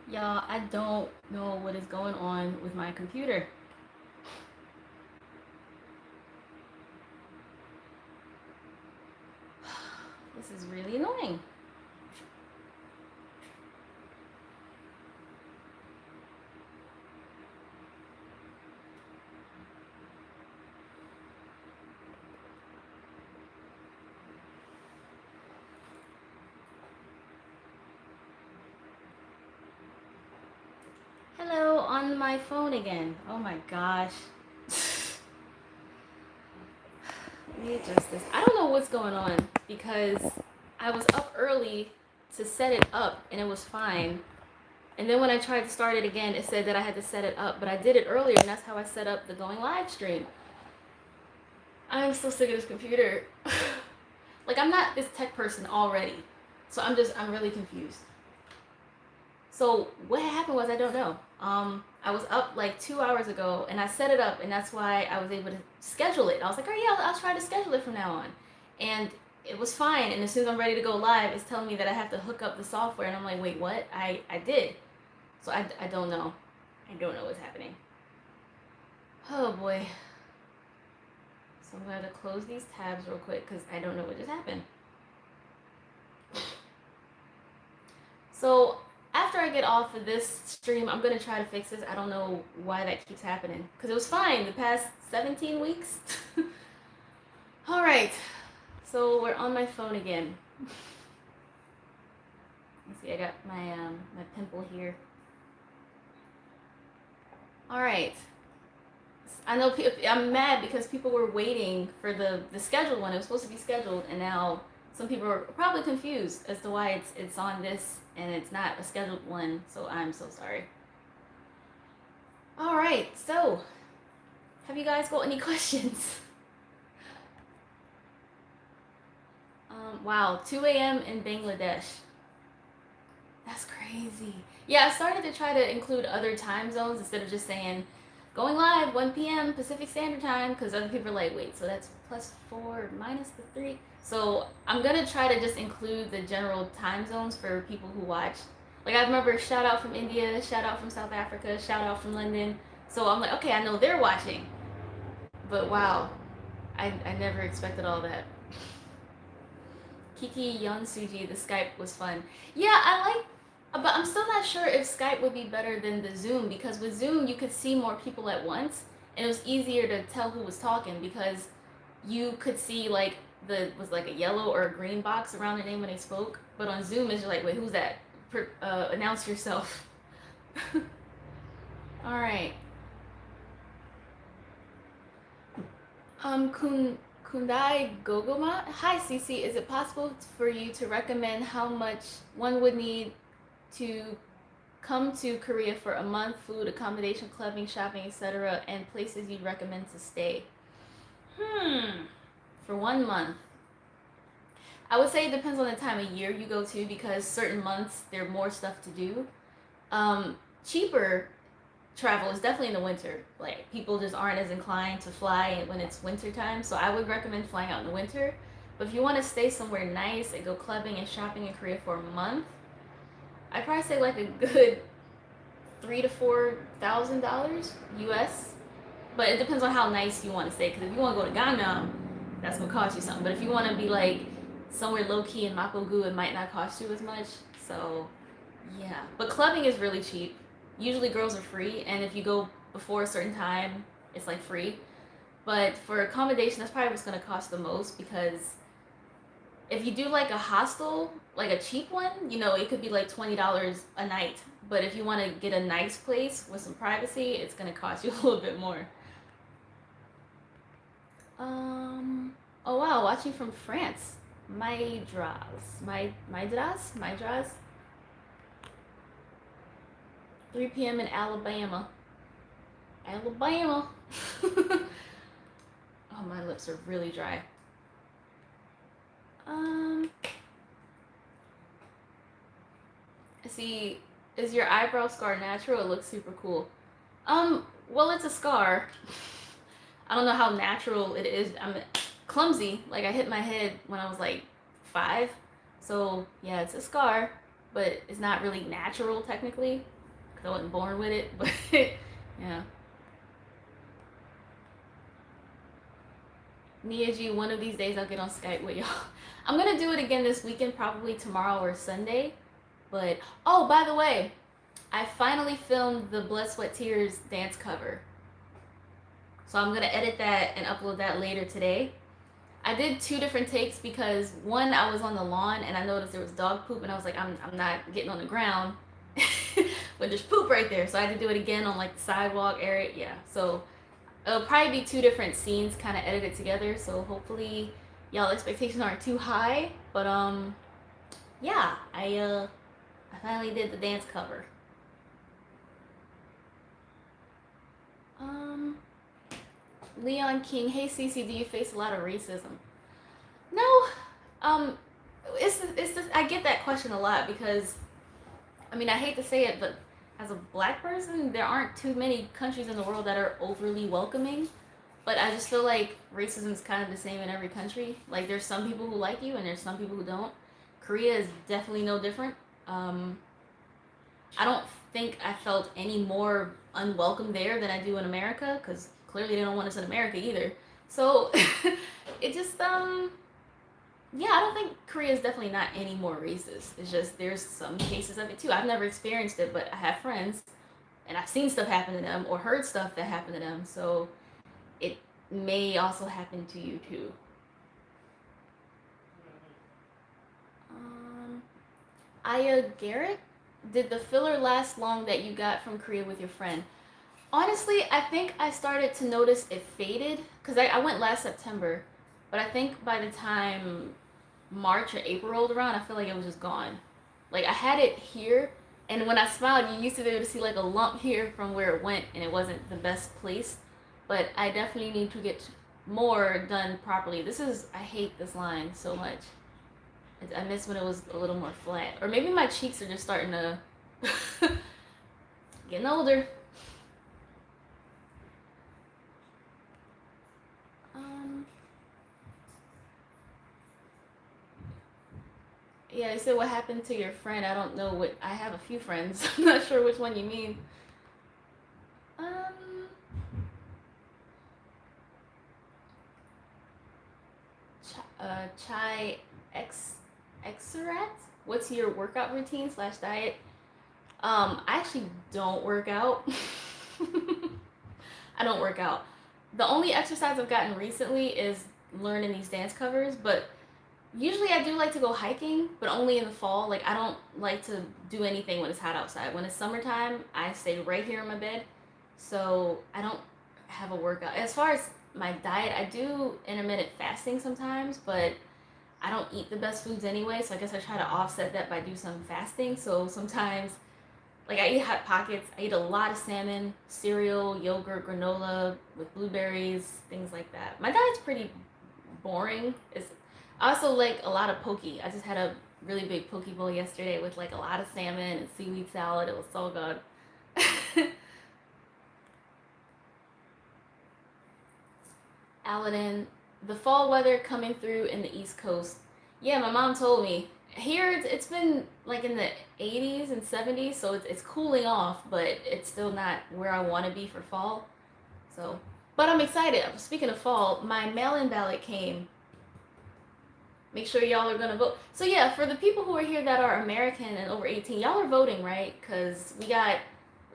Y'all, I don't know what is going on with my computer. This is really annoying. Hello, on my phone again. Oh my gosh. Let me adjust this. I don't know what's going on because I was up early to set it up and it was fine. And then when I tried to start it again, it said that I had to set it up, but I did it earlier and that's how I set up the going live stream. I'm so sick of this computer. Like, I'm not this tech person already. So I'm really confused. So what happened was, I don't know. I was up like 2 hours ago and I set it up, and that's why I was able to schedule it. I was like, all right, yeah, I'll try to schedule it from now on. And it was fine. And as soon as I'm ready to go live, it's telling me that I have to hook up the software. And I'm like, wait, what? I did. So I don't know. I don't know what's happening. Oh boy. So I'm going to close these tabs real quick because I don't know what just happened. So after I get off of this stream, I'm gonna try to fix this. I don't know why that keeps happening because it was fine the past 17 weeks. All right, so we're on my phone again. Let's see, I got my pimple here. All right, I know I'm mad because people were waiting for the scheduled one. It was supposed to be scheduled, and now some people are probably confused as to why it's on this and it's not a scheduled one. So I'm so sorry. All right, so have you guys got any questions? Wow, 2 a.m. in Bangladesh. That's crazy. Yeah, I started to try to include other time zones instead of just saying going live 1 p.m. Pacific Standard Time, because other people are like, wait, so that's +4 minus the 3. So I'm gonna try to just include the general time zones for people who watch. Like, I remember shout out from India, shout out from South Africa, shout out from London. So I'm like, okay, I know they're watching. But wow, I never expected all that. Kiki Yon Suji, the Skype was fun. Yeah, I like, but I'm still not sure if Skype would be better than the Zoom, because with Zoom you could see more people at once and it was easier to tell who was talking because you could see like was like a yellow or a green box around the name when they spoke. But on Zoom it's just like, wait, who's that? Announce yourself. All right. Kundai Gogoma. Hi, Cece. Is it possible for you to recommend how much one would need to come to Korea for a month? Food, accommodation, clubbing, shopping, etc., and places you'd recommend to stay. For 1 month. I would say it depends on the time of year you go to, because certain months there are more stuff to do. Cheaper travel is definitely in the winter. Like, people just aren't as inclined to fly when it's winter time, so I would recommend flying out in the winter. But if you want to stay somewhere nice and go clubbing and shopping in Korea for a month, I'd probably say like a good $3,000 to $4,000 US. But it depends on how nice you want to stay. Because if you want to go to Gangnam, that's gonna cost you something. But if you want to be like somewhere low key in Mapogu, it might not cost you as much. So yeah, but clubbing is really cheap. Usually girls are free, and if you go before a certain time, it's like free. But for accommodation, that's probably what's gonna cost the most, because if you do like a hostel, like a cheap one, it could be like $20 a night. But if you want to get a nice place with some privacy, it's gonna cost you a little bit more. Oh wow, watching from France. Maydras. 3 p.m. in Alabama. Alabama. Oh, my lips are really dry. See, is your eyebrow scar natural? It looks super cool. Well, it's a scar. I don't know how natural it is. I'm clumsy. Like, I hit my head when I was like 5. So, yeah, it's a scar, but it's not really natural technically. because I wasn't born with it. But yeah. Nia G, one of these days I'll get on Skype with y'all. I'm gonna do it again this weekend, probably tomorrow or Sunday. But oh, by the way, I finally filmed the Blood, Sweat, Tears dance cover. So I'm gonna edit that and upload that later today. I did 2 different takes because one, I was on the lawn and I noticed there was dog poop and I was like, I'm not getting on the ground when there's poop right there. So I had to do it again on like the sidewalk area. Yeah, so it'll probably be 2 different scenes kind of edited together. So hopefully y'all expectations aren't too high. But yeah, I finally did the dance cover. Leon King, hey Cece, do you face a lot of racism? No, um, it's I get that question a lot because, I mean, I hate to say it, but as a black person, there aren't too many countries in the world that are overly welcoming. But I just feel like racism is kind of the same in every country. Like there's some people who like you and there's some people who don't. Korea is definitely no different. Um, I don't think I felt any more unwelcome there than I do in America because clearly they don't want us in America either. So it just yeah, I don't think Korea is definitely not any more racist. It's just there's some cases of it too. I've never experienced it, but I have friends and I've seen stuff happen to them or heard stuff that happened to them. So it may also happen to you too. Aya Garrett, did the filler last long that you got from Korea with your friend? Honestly, I think I started to notice it faded because I went last September, but I think by the time March or April rolled around, I feel like it was just gone. Like I had it here, and when I smiled, you used to be able to see like a lump here from where it went, and it wasn't the best place. But I definitely need to get more done properly. This is, I hate this line so much. I miss when it was a little more flat. Or maybe my cheeks are just starting to getting older. Yeah, they said what happened to your friend. I don't know what. I have a few friends. I'm not sure which one you mean. Um, Chai X Xerat. What's your workout routine slash diet? I actually don't work out. I don't work out. The only exercise I've gotten recently is learning these dance covers, but usually I do like to go hiking, but only in the fall. Like I don't like to do anything when it's hot outside. When it's summertime, I stay right here in my bed. So I don't have a workout. As far as my diet, I do intermittent fasting sometimes, but I don't eat the best foods anyway, so I guess I try to offset that by do some fasting. So sometimes like I eat hot pockets, I eat a lot of salmon, cereal, yogurt, granola with blueberries, things like that. My diet's pretty boring. I also like a lot of poke. I just had a really big poke bowl yesterday with like a lot of salmon and seaweed salad. It was so good. Aladdin, the fall weather coming through in the East Coast. Yeah, my mom told me. Here it's been like in the 80s and 70s, so it's cooling off, but it's still not where I want to be for fall. So, but I'm excited. Speaking of fall, my mail-in ballot came. Make sure y'all are gonna vote. So yeah, for the people who are here that are American and over 18, y'all are voting, right? Because we got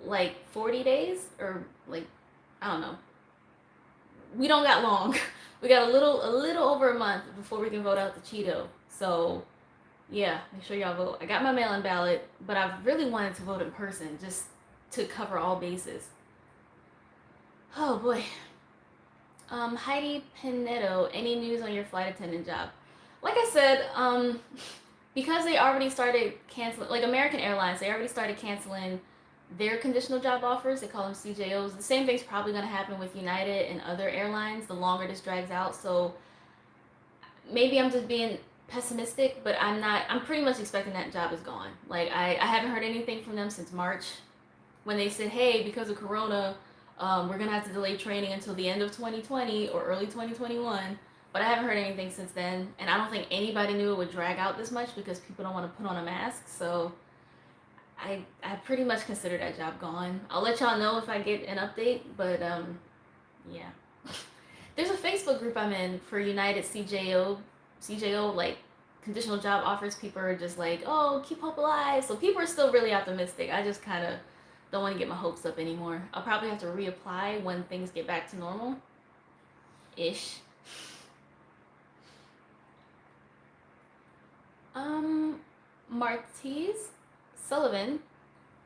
like 40 days or like, I don't know. We don't got long. We got a little over a month before we can vote out the Cheeto. So yeah, make sure y'all vote. I got my mail-in ballot, but I really wanted to vote in person just to cover all bases. Oh boy. Heidi Pinedo, any news on your flight attendant job? Like I said, because they already started canceling, like American Airlines, they already started canceling their conditional job offers. They call them CJOs. The same thing's probably going to happen with United and other airlines the longer this drags out. So maybe I'm just being pessimistic, but I'm not. I'm pretty much expecting that job is gone. Like I haven't heard anything from them since March when they said, hey, because of Corona, we're going to have to delay training until the end of 2020 or early 2021. But I haven't heard anything since then, and I don't think anybody knew it would drag out this much because people don't want to put on a mask. So I pretty much consider that job gone. I'll let y'all know if I get an update, but yeah. There's a Facebook group I'm in for United CJO, like conditional job offers. People are just like, oh, keep hope alive. So people are still really optimistic. I just kind of don't want to get my hopes up anymore. I'll probably have to reapply when things get back to normal ish. Martise Sullivan,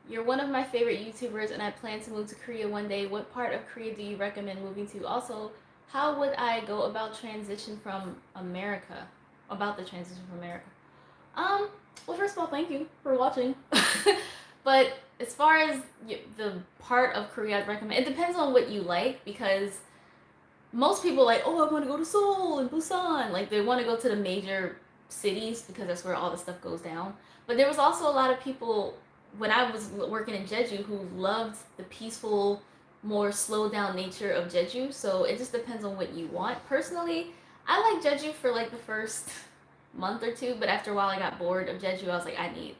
you're one of my favorite YouTubers, and I plan to move to Korea one day. What part of Korea do you recommend moving to? Also, how would I go about transition from America? About the transition from America. Well, first of all, thank you for watching. But as far as the part of Korea I'd recommend, it depends on what you like, because most people like, oh, I want to go to Seoul and Busan. Like, they want to go to the major cities because that's where all the stuff goes down. But there was also a lot of people when I was working in Jeju who loved the peaceful, more slowed down nature of Jeju. So it just depends on what you want. Personally, I like Jeju for like the first month or two, but after a while I got bored of Jeju. I was like, I need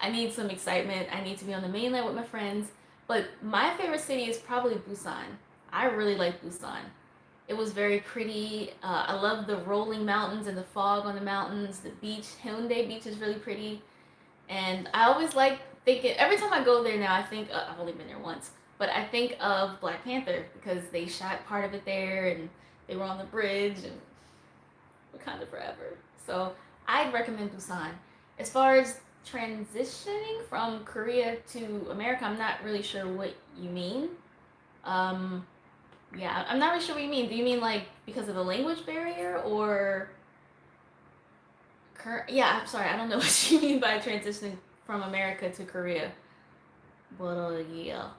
I need some excitement. I need to be on the mainland with my friends. But my favorite city is probably Busan. I really like Busan. It was very pretty. I love the rolling mountains and the fog on the mountains. The beach, Haeundae Beach, is really pretty. And I always like thinking, every time I go there now, I think, I've only been there once, but I think of Black Panther because they shot part of it there and they were on the bridge and Wakanda Forever. So I'd recommend Busan. As far as transitioning from Korea to America, I'm not really sure what you mean. Yeah, I'm not really sure what you mean. Do you mean like because of the language barrier or yeah, I'm sorry, I don't know what you mean by transitioning from America to Korea. But yeah.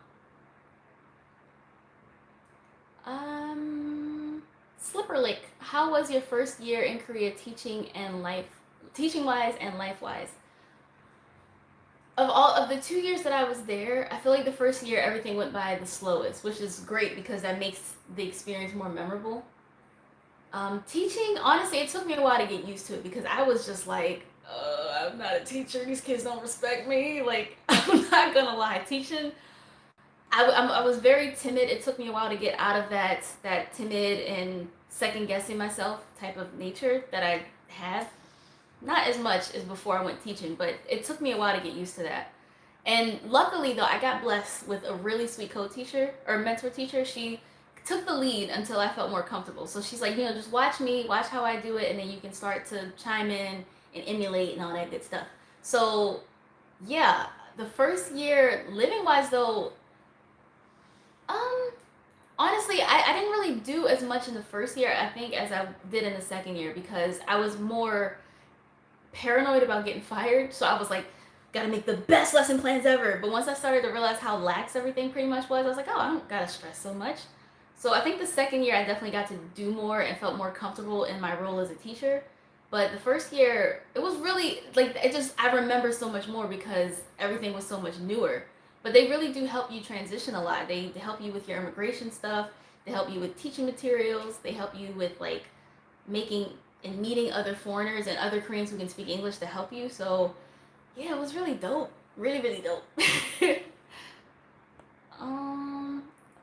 Slipperlick, how was your first year in Korea teaching wise and life wise? Of all of the 2 years that I was there, I feel like the first year everything went by the slowest, which is great because that makes the experience more memorable. Teaching, honestly, it took me a while to get used to it because I was just like, I'm not a teacher. These kids don't respect me. Like, I'm not gonna lie. Teaching, I was very timid. It took me a while to get out of that timid and second guessing myself type of nature that I have. Not as much as before I went teaching, but it took me a while to get used to that. And luckily, though, I got blessed with a really sweet co-teacher or mentor teacher. She took the lead until I felt more comfortable. So she's like, just watch me, watch how I do it, and then you can start to chime in and emulate and all that good stuff. So, yeah, the first year, living wise, though, um, honestly, I didn't really do as much in the first year, I think, as I did in the second year because I was more paranoid about getting fired. So I was like, gotta make the best lesson plans ever. But once I started to realize how lax everything pretty much was, I was like, oh, I don't gotta stress so much. So I think the second year I definitely got to do more and felt more comfortable in my role as a teacher. But the first year, it was really like I remember so much more because everything was so much newer. But they really do help you transition a lot. They help you with your immigration stuff. They help you with teaching materials. They help you with like making and meeting other foreigners and other Koreans who can speak English to help you. So yeah, it was really dope. Really, really dope.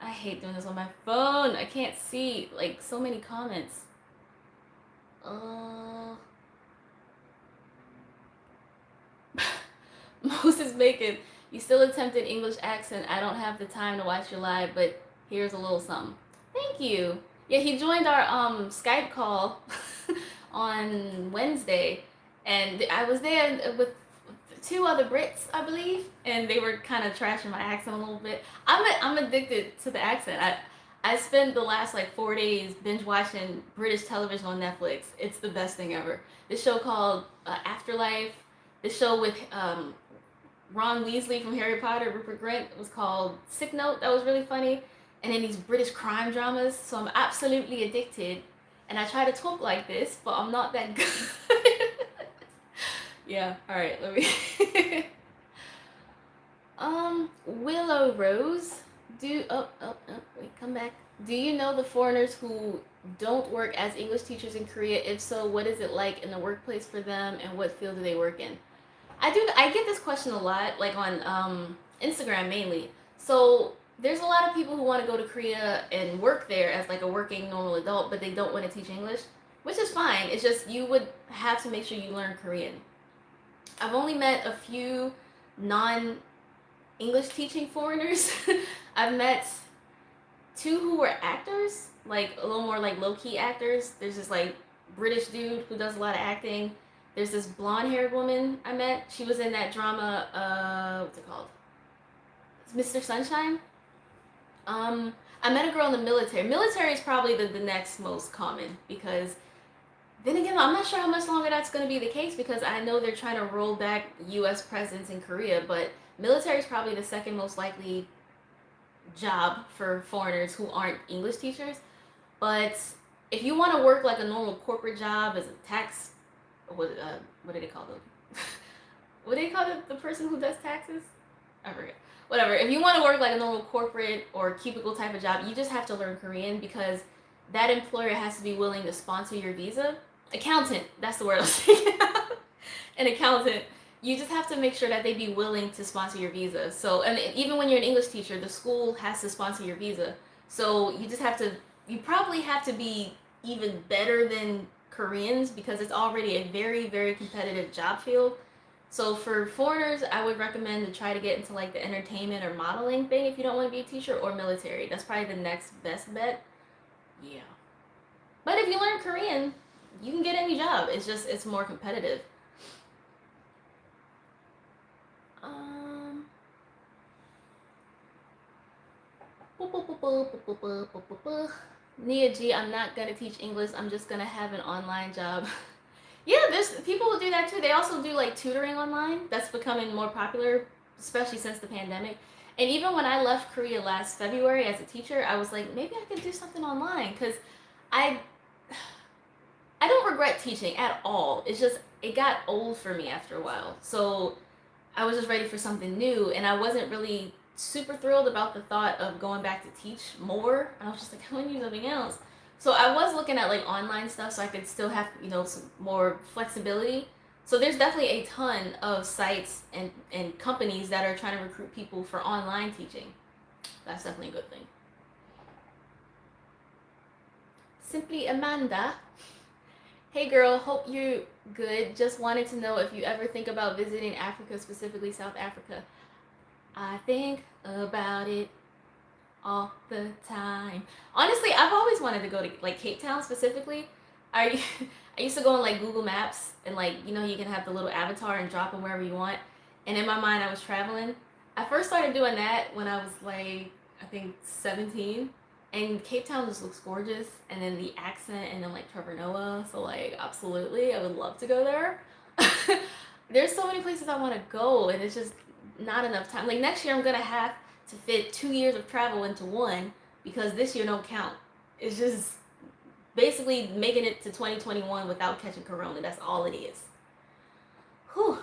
I hate doing this on my phone. I can't see like so many comments. Uh, Moses Bacon, you still attempted English accent. I don't have the time to watch your live, but here's a little something. Thank you. Yeah, he joined our Skype call on Wednesday, and I was there with two other Brits, I believe, and they were kind of trashing my accent a little bit. I'm addicted to the accent. I spent the last like 4 days binge watching British television on Netflix. It's the best thing ever. This show called Afterlife. This show with Ron Weasley from Harry Potter, Rupert Grint, was called Sick Note. That was really funny. And then these British crime dramas. So I'm absolutely addicted. And I try to talk like this, but I'm not that good. Yeah, alright, let me. Willow Rose. Wait, come back. Do you know the foreigners who don't work as English teachers in Korea? If so, what is it like in the workplace for them and what field do they work in? I get this question a lot, like on Instagram mainly. So there's a lot of people who want to go to Korea and work there as like a working normal adult, but they don't want to teach English, which is fine. It's just you would have to make sure you learn Korean. I've only met a few non English teaching foreigners. I've met two who were actors, like a little more like low key actors. There's this like British dude who does a lot of acting. There's this blonde haired woman I met. She was in that drama, what's it called? It's Mr. Sunshine. I met a girl in the military. Military is probably the next most common because then again, I'm not sure how much longer that's going to be the case because I know they're trying to roll back U.S. presence in Korea, but military is probably the second most likely job for foreigners who aren't English teachers. But if you want to work like a normal corporate job as a tax, what do they call them? What do they call the person who does taxes? I forget. Whatever. If you want to work like a normal corporate or cubicle type of job, you just have to learn Korean because that employer has to be willing to sponsor your visa. Accountant, that's the word I was thinking. An accountant. You just have to make sure that they be willing to sponsor your visa. So, and even when you're an English teacher, the school has to sponsor your visa. So you just have to, you probably have to be even better than Koreans because it's already a very, very competitive job field. So for foreigners, I would recommend to try to get into like the entertainment or modeling thing if you don't want to be a teacher, or military. That's probably the next best bet. Yeah. But if you learn Korean, you can get any job. It's just it's more competitive. Um Nia G, I'm not gonna teach English. I'm just gonna have an online job. Yeah, there's people who do that too. They also do like tutoring online. That's becoming more popular, especially since the pandemic. And even when I left Korea last February as a teacher, I was like, maybe I could do something online because I I don't regret teaching at all. It's just it got old for me after a while. So I was just ready for something new, and I wasn't really super thrilled about the thought of going back to teach more. And I was just like, I want to do something else. So I was looking at like online stuff so I could still have, some more flexibility. So there's definitely a ton of sites and companies that are trying to recruit people for online teaching. That's definitely a good thing. Simply Amanda. Hey girl, hope you're good. Just wanted to know if you ever think about visiting Africa, specifically South Africa. I think about it all the time. Honestly, I've always wanted to go to like Cape Town specifically. I I used to go on like Google Maps and like you can have the little avatar and drop them wherever you want. And in my mind, I was traveling. I first started doing that when I was like I think 17, and Cape Town just looks gorgeous. And then the accent, and then like Trevor Noah. So like absolutely, I would love to go there. There's so many places I want to go, and it's just not enough time. Like next year, I'm gonna have to fit 2 years of travel into one because this year don't count. It's just basically making it to 2021 without catching corona. That's all it is. Whew.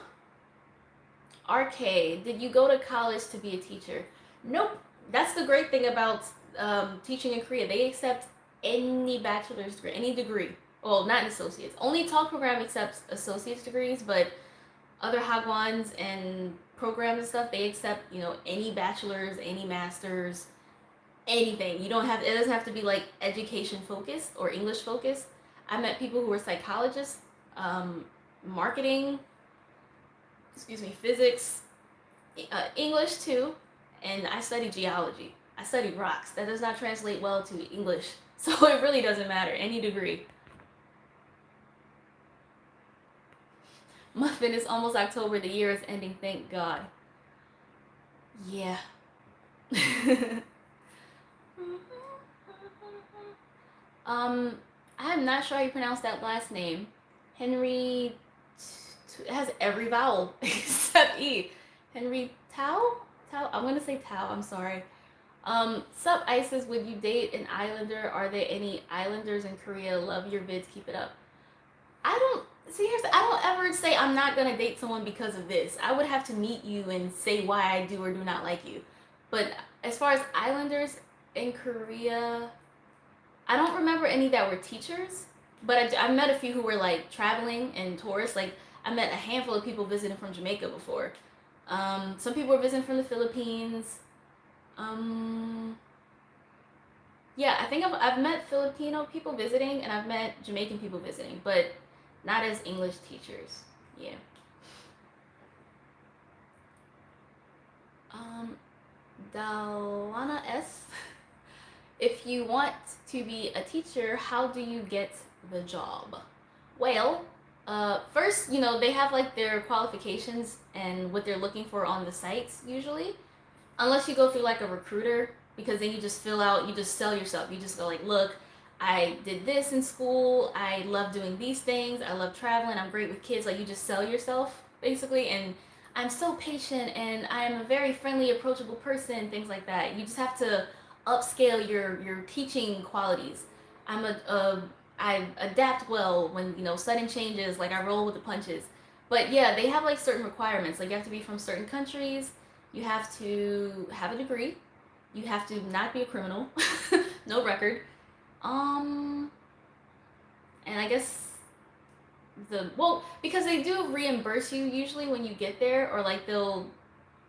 RK, did you go to college to be a teacher? Nope. That's the great thing about teaching in Korea. They accept any bachelor's degree, any degree. Well, not an associate's. Only Talk program accepts associate's degrees, but other Hagwons and programs and stuff, they accept, any bachelor's, any master's, anything. You don't have it doesn't have to be like education focused or English focused. I met people who were psychologists, marketing, physics, English too, and I studied geology. I studied rocks. That does not translate well to English, so it really doesn't matter. Any degree. Muffin, it's almost October. The year is ending. Thank God. Yeah. I'm not sure how you pronounce that last name. Henry. It has every vowel except E. Henry Tao? Tao? I'm gonna say Tao. I'm sorry. Sup Isis, would you date an islander? Are there any islanders in Korea? Love your vids. Keep it up. I don't see. I don't ever say I'm not gonna date someone because of this. I would have to meet you and say why I do or do not like you. But as far as islanders in Korea, I don't remember any that were teachers. But I met a few who were like traveling and tourists. Like I met a handful of people visiting from Jamaica before. Some people were visiting from the Philippines. Um, yeah, I think I've met Filipino people visiting and I've met Jamaican people visiting, but not as English teachers. Yeah. Um, Dalana S. If you want to be a teacher, how do you get the job? Well, first, they have like their qualifications and what they're looking for on the sites usually. Unless you go through like a recruiter, because then you just you just sell yourself. You just go like, look, I did this in school. I love doing these things. I love traveling. I'm great with kids. Like you just sell yourself basically, and I'm so patient and I'm a very friendly, approachable person. Things like that. You just have to upscale your teaching qualities. I adapt well when sudden changes. Like I roll with the punches. But yeah, they have like certain requirements. Like you have to be from certain countries. You have to have a degree. You have to not be a criminal. No record. Um, and I guess because they do reimburse you usually when you get there, or like they'll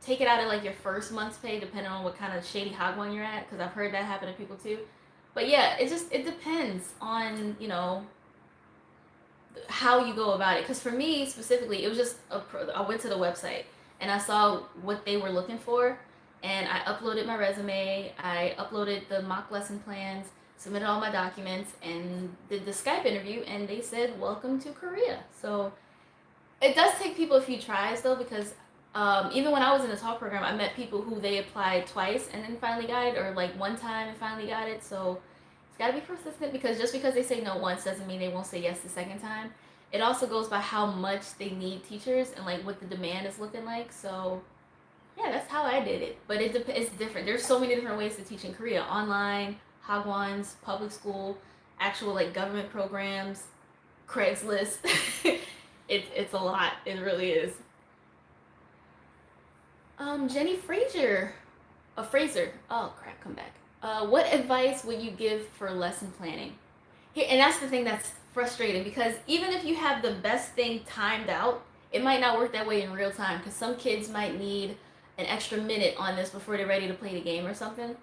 take it out of like your first month's pay depending on what kind of shady hogwan you're at. Because I've heard that happen to people too. But yeah, it depends on how you go about it. Because for me specifically, it was just I went to the website and I saw what they were looking for, and I uploaded my resume. I uploaded the mock lesson plans, submitted all my documents, and did the Skype interview. And they said, "Welcome to Korea." So it does take people a few tries though, because even when I was in the talk program, I met people who they applied twice and then finally got it, or like one time and finally got it. So it's got to be persistent, because just because they say no once doesn't mean they won't say yes the second time. It also goes by how much they need teachers and like what the demand is looking like. So yeah, that's how I did it. But it's different. There's so many different ways to teach in Korea: online, hagwons, public school, actual like government programs, Craigslist. It's a lot. It really is. Jenny Fraser. Fraser. Oh crap, come back. What advice would you give for lesson planning? Here, and that's the thing that's frustrating, because even if you have the best thing timed out, it might not work that way in real time, because some kids might need an extra minute on this before they're ready to play the game or something.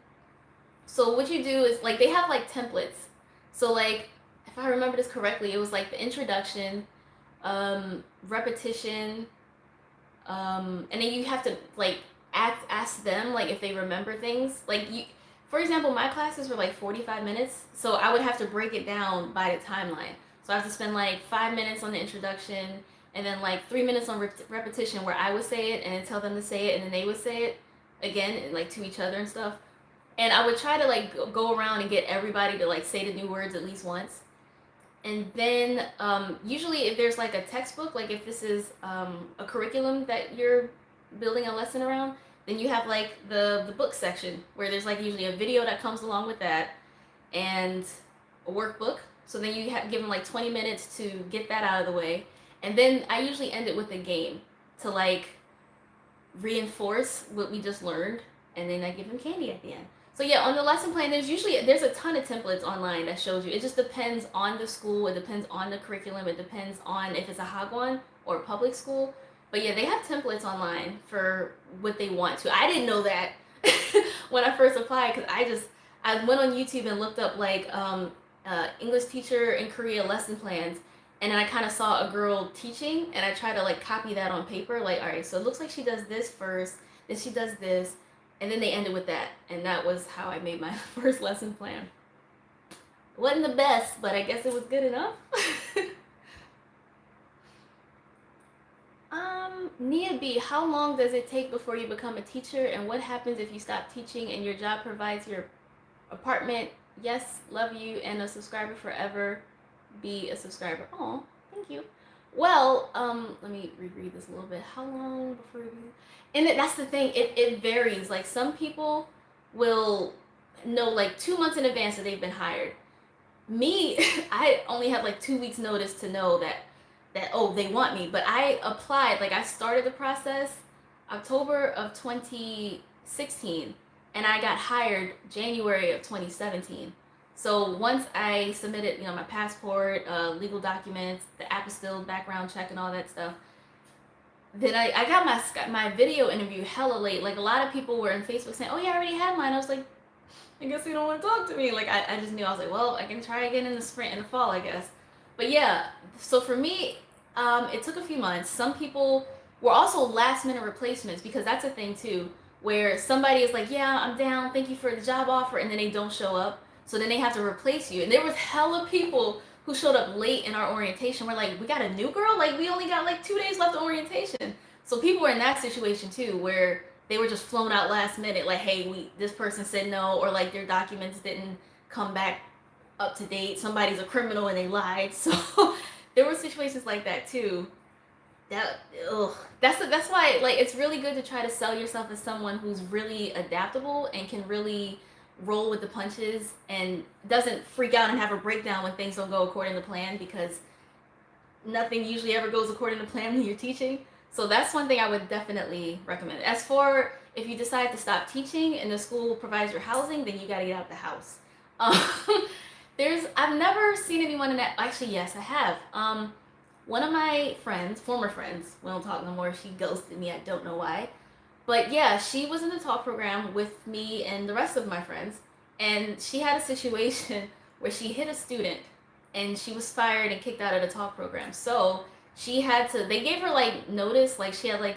So what you do is like they have like templates. So like if I remember this correctly, it was like the introduction, repetition, and then you have to like ask them like if they remember things. Like you, for example, my classes were like 45 minutes, so I would have to break it down by the timeline. So I have to spend like 5 minutes on the introduction, and then like 3 minutes on repetition where I would say it and then tell them to say it, and then they would say it again, like to each other and stuff. And I would try to like go around and get everybody to like say the new words at least once. And then usually if there's like a textbook, like if this is a curriculum that you're building a lesson around, then you have like the book section where there's like usually a video that comes along with that, and a workbook. So then you have give them like 20 minutes to get that out of the way. And then I usually end it with a game to like reinforce what we just learned, and then I give them candy at the end. So yeah, on the lesson plan, there's a ton of templates online that shows you. It just depends on the school. It depends on the curriculum. It depends on if it's a hagwon or public school. But yeah, they have templates online for what they want to. I didn't know that when I first applied, because I went on YouTube and looked up like English teacher in Korea lesson plans, and then I kind of saw a girl teaching, and I tried to like copy that on paper. Like, all right, so it looks like she does this first, then she does this, and then they ended with that, and that was how I made my first lesson plan. It wasn't the best, but I guess it was good enough. Nia B, how long does it take before you become a teacher, and what happens if you stop teaching and your job provides your apartment? Yes, love you, and a subscriber forever. Be a subscriber. Oh, thank you. Well, let me reread this a little bit. How long before you... And that's the thing, it varies. Like some people will know like 2 months in advance that they've been hired. Me, I only have like 2 weeks notice to know that oh, they want me. But I applied, like I started the process October of 2016, and I got hired January of 2017. So once I submitted, my passport, legal documents, the apostille, background check, and all that stuff, then I got my video interview hella late. Like a lot of people were on Facebook saying, "Oh yeah, I already had mine." I was like, I guess you don't want to talk to me. Like I just knew. I was like, well, I can try again in the spring, in the fall, I guess. But yeah, so for me, it took a few months. Some people were also last minute replacements because that's a thing too, where somebody is like, yeah, I'm down, thank you for the job offer, and then they don't show up. So then they have to replace you. And there was hella people who showed up late in our orientation. We're like, we got a new girl? Like we only got like 2 days left of orientation. So people were in that situation too, where they were just flown out last minute, like, hey, this person said no, or like their documents didn't come back up to date. Somebody's a criminal and they lied. So there were situations like that too. That ugh. That's why like it's really good to try to sell yourself as someone who's really adaptable and can really roll with the punches and doesn't freak out and have a breakdown when things don't go according to plan, because nothing usually ever goes according to plan when you're teaching. So that's one thing I would definitely recommend. As for if you decide to stop teaching and the school provides your housing, then you got to get out the house. Um, I've never seen anyone in that. Actually, yes, I have. One of my friends, former friends, we don't talk no more. She ghosted me. I don't know why. But yeah, she was in the talk program with me and the rest of my friends, and she had a situation where she hit a student, and she was fired and kicked out of the talk program. So she had to. They gave her like notice, like she had like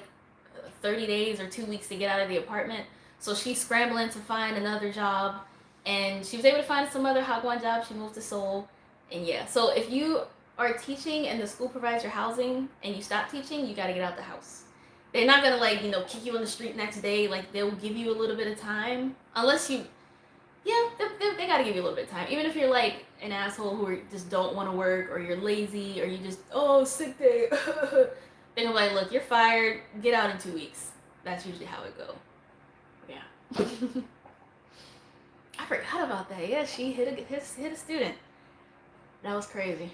30 days or 2 weeks to get out of the apartment. So she's scrambling to find another job, and she was able to find some other Hagwon job. She moved to Seoul, and yeah. So if you are teaching and the school provides your housing and you stop teaching, you got to get out the house. They're not gonna like kick you in the street next day. Like they'll give you a little bit of time, unless you, yeah, they gotta give you a little bit of time. Even if you're like an asshole who just don't want to work, or you're lazy, or you just sick day. They're gonna be like, look, you're fired. Get out in 2 weeks. That's usually how it go. Yeah. I forgot about that. Yeah, she hit a student. That was crazy.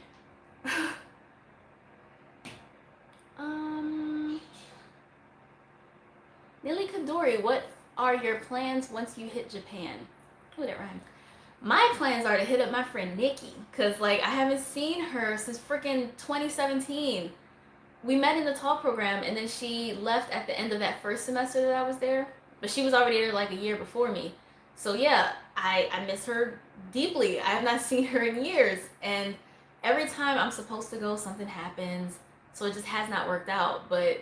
Nili Kadori, what are your plans once you hit Japan? Ooh, that rhymed. My plans are to hit up my friend Nikki, cause like I haven't seen her since freaking 2017. We met in the talk program, and then she left at the end of that first semester that I was there. But she was already there like a year before me. So yeah, I miss her deeply. I have not seen her in years, and every time I'm supposed to go, something happens. So it just has not worked out. But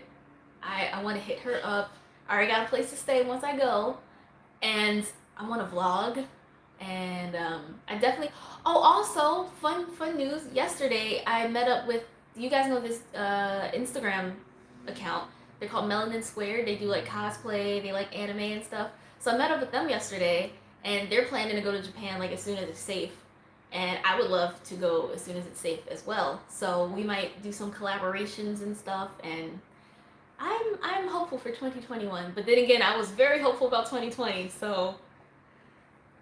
I want to hit her up. I already got a place to stay once I go, and I want to vlog, and I definitely. Oh, also fun news. Yesterday I met up with. You guys know this Instagram account? They're called Melanin Squared. They do like cosplay. They like anime and stuff. So I met up with them yesterday, and they're planning to go to Japan like as soon as it's safe. And I would love to go as soon as it's safe as well. So we might do some collaborations and stuff, and I'm hopeful for 2021, but then again, I was very hopeful about 2020. So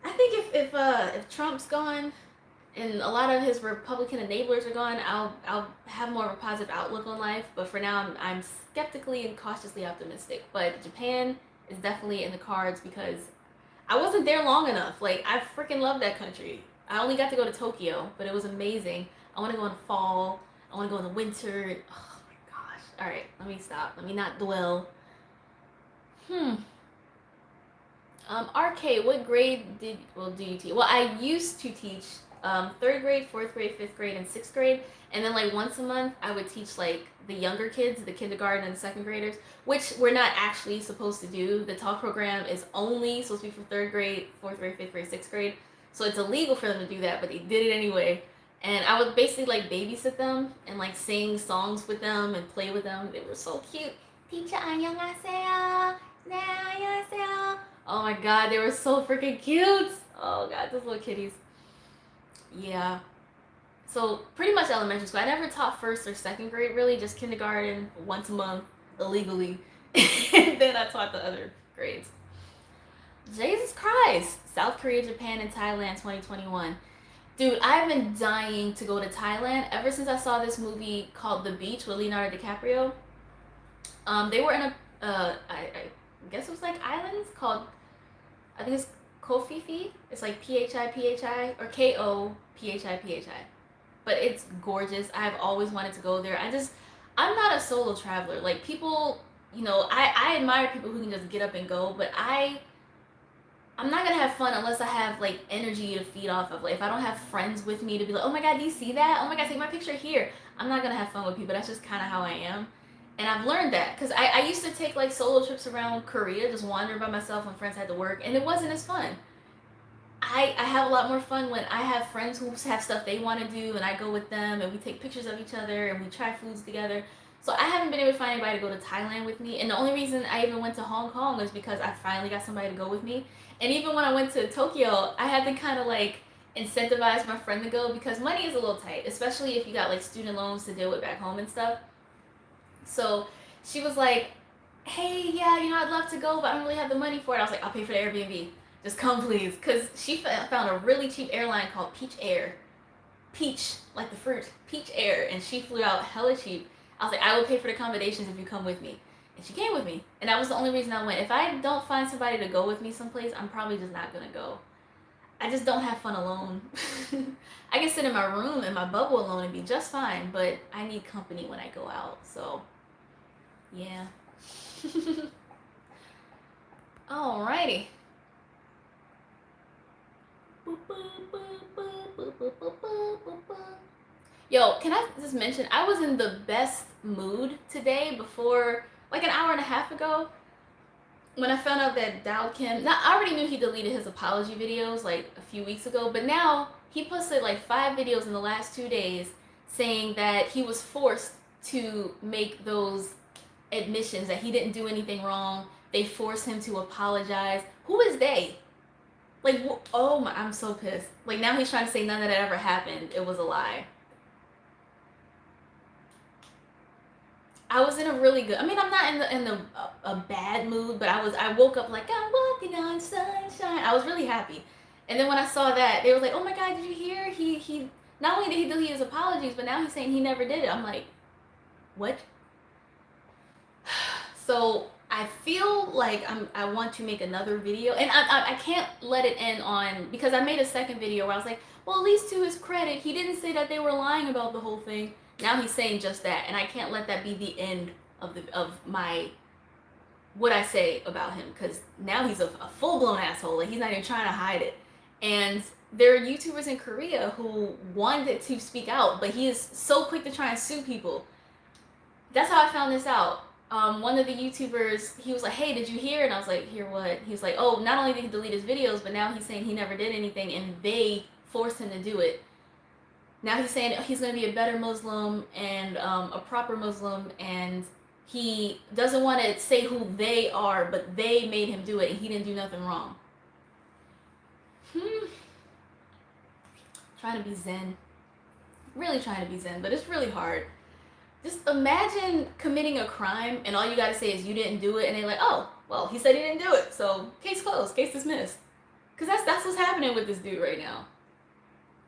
I think if Trump's gone and a lot of his Republican enablers are gone, I'll have more of a positive outlook on life. But for now, I'm skeptically and cautiously optimistic. But Japan is definitely in the cards because I wasn't there long enough. Like I freaking love that country. I only got to go to Tokyo, but it was amazing. I want to go in the fall. I want to go in the winter. All right, let me stop. Let me not dwell. RK, what grade do you teach? Well, I used to teach 3rd grade, 4th grade, 5th grade, and 6th grade. And then like once a month, I would teach like the younger kids, the kindergarten and 2nd graders, which we're not actually supposed to do. The talk program is only supposed to be for 3rd grade, 4th grade, 5th grade, 6th grade. So it's illegal for them to do that, but they did it anyway. And I would basically like babysit them and like sing songs with them and play with them. They were so cute. Teacher, annyeonghaseyo. 네, annyeonghaseyo. Oh my god, they were so freaking cute. Oh god, those little kitties. Yeah. So pretty much elementary school. I never taught 1st or 2nd grade really, just kindergarten once a month illegally. And then I taught the other grades. Jesus Christ. South Korea, Japan, and Thailand 2021. Dude, I've been dying to go to Thailand ever since I saw this movie called The Beach with Leonardo DiCaprio. They were in a, I guess it was like islands called, I think it's Kofifi. It's like Phiphi or KophiphI. But it's gorgeous. I've always wanted to go there. I'm not a solo traveler. Like people, I admire people who can just get up and go, but I'm not gonna have fun unless I have like energy to feed off of. Like if I don't have friends with me to be like, oh my god, do you see that? Oh my god, take my picture here. I'm not gonna have fun with people. That's just kind of how I am. And I've learned that because I used to take like solo trips around Korea, just wandering by myself when friends had to work, and it wasn't as fun. I have a lot more fun when I have friends who have stuff they want to do, and I go with them, and we take pictures of each other, and we try foods together. So I haven't been able to find anybody to go to Thailand with me, and the only reason I even went to Hong Kong was because I finally got somebody to go with me. And even when I went to Tokyo, I had to kind of like incentivize my friend to go because money is a little tight, especially if you got like student loans to deal with back home and stuff. So she was like, hey, yeah, I'd love to go, but I don't really have the money for it. I was like, I'll pay for the Airbnb. Just come, please. Because she found a really cheap airline called Peach Air. Peach, like the fruit, Peach Air. And she flew out hella cheap. I was like, I will pay for the accommodations if you come with me. And she came with me. And that was the only reason I went. If I don't find somebody to go with me someplace, I'm probably just not going to go. I just don't have fun alone. I can sit in my room in my bubble alone and be just fine, but I need company when I go out. So, yeah. Alrighty. Yo, can I just mention, I was in the best mood today before, like an hour and a half ago, when I found out that Dao Kim, now I already knew he deleted his apology videos like a few weeks ago, but now he posted like 5 videos in the last 2 days saying that he was forced to make those admissions, that he didn't do anything wrong. They forced him to apologize. Who is they? Like, oh my, I'm so pissed. Like now he's trying to say none of that ever happened. It was a lie. I was in a really good. I mean, I'm not in a bad mood, but I woke up like I'm walking on sunshine. I was really happy, and then when I saw that, they were like, "Oh my god, did you hear? He not only did he delete his apologies, but now he's saying he never did it." I'm like, what? So I feel like I want to make another video, and I can't let it end on, because I made a second video where I was like, well, at least to his credit, he didn't say that they were lying about the whole thing. Now he's saying just that, and I can't let that be the end of my what I say about him, because now he's a full-blown asshole. Like he's not even trying to hide it. And there are YouTubers in Korea who wanted to speak out, but he is so quick to try and sue people. That's how I found this out. One of the YouTubers, he was like, hey, did you hear? And I was like, hear what? He was like, oh, not only did he delete his videos, but now he's saying he never did anything, and they forced him to do it. Now he's saying he's going to be a better Muslim and a proper Muslim, and he doesn't want to say who they are, but they made him do it, and he didn't do nothing wrong. Trying to be zen. Really trying to be zen, but it's really hard. Just imagine committing a crime, and all you got to say is you didn't do it, and they're like, oh, well, he said he didn't do it, so case closed, case dismissed. Because that's what's happening with this dude right now.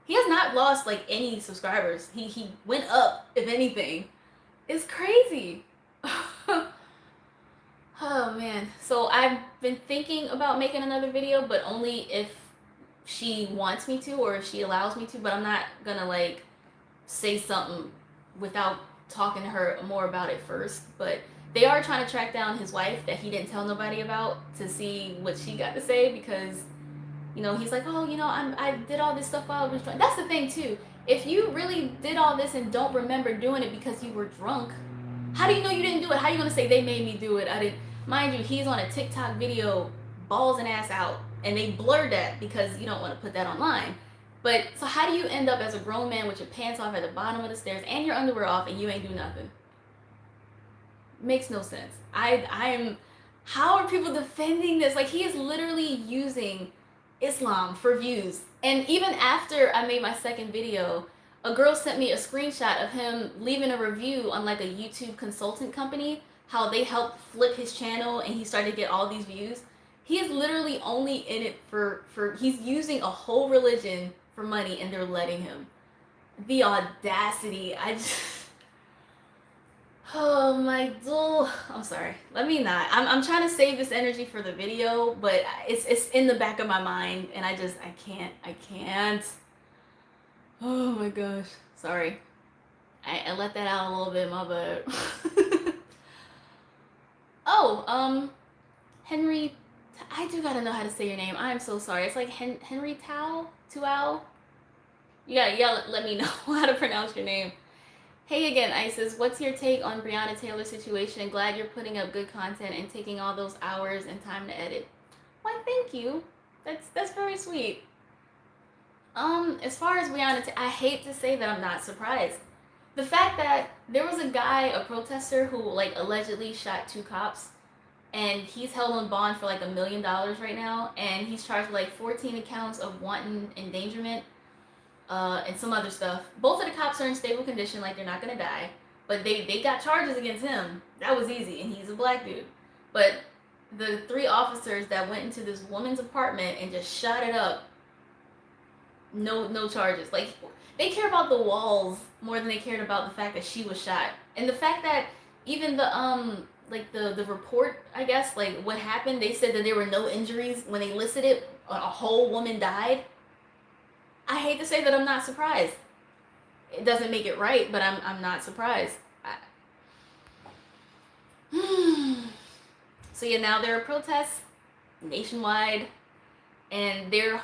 He has not lost like any subscribers. He went up, if anything. It's crazy. Oh man. So I've been thinking about making another video, but only if she wants me to, or if she allows me to, but I'm not gonna like say something without talking to her more about it first. But they are trying to track down his wife that he didn't tell nobody about, to see what she got to say, because he's like, oh, I did all this stuff while I was drunk. That's the thing too. If you really did all this and don't remember doing it because you were drunk, how do you know you didn't do it? How are you gonna say they made me do it? I didn't. Mind you, he's on a TikTok video, balls and ass out, and they blurred that because you don't want to put that online. But so how do you end up as a grown man with your pants off at the bottom of the stairs and your underwear off and you ain't do nothing? Makes no sense. I'm. How are people defending this? Like, he is literally using Islam for views. And even after I made my second video, a girl sent me a screenshot of him leaving a review on like a YouTube consultant company, how they helped flip his channel and he started to get all these views. He is literally only in it for he's using a whole religion for money, and they're letting him. The audacity. Oh my dude. I'm sorry. Let me not. I'm trying to save this energy for the video, but it's in the back of my mind and I can't. Oh my gosh. Sorry. I let that out a little bit, my bad. Oh, Henry, I do gotta know how to say your name. I'm so sorry. It's like Henry Tual. You gotta let me know how to pronounce your name. Hey again, Isis. What's your take on Breonna Taylor's situation? Glad you're putting up good content and taking all those hours and time to edit. Why, thank you. That's very sweet. As far as Breonna, I hate to say that I'm not surprised. The fact that there was a guy, a protester, who like allegedly shot 2 cops, and he's held on bond for like $1 million right now, and he's charged with like 14 accounts of wanton endangerment, and some other stuff. Both of the cops are in stable condition, like they're not gonna die, but they got charges against him. That was easy, and he's a black dude. But the 3 officers that went into this woman's apartment and just shot it up, no charges. Like they care about the walls more than they cared about the fact that she was shot, and the fact that even the report, I guess, like what happened, they said that there were no injuries when they listed it. A whole woman died. I hate to say that I'm not surprised. It doesn't make it right, but I'm not surprised. So yeah, now there are protests nationwide, and they're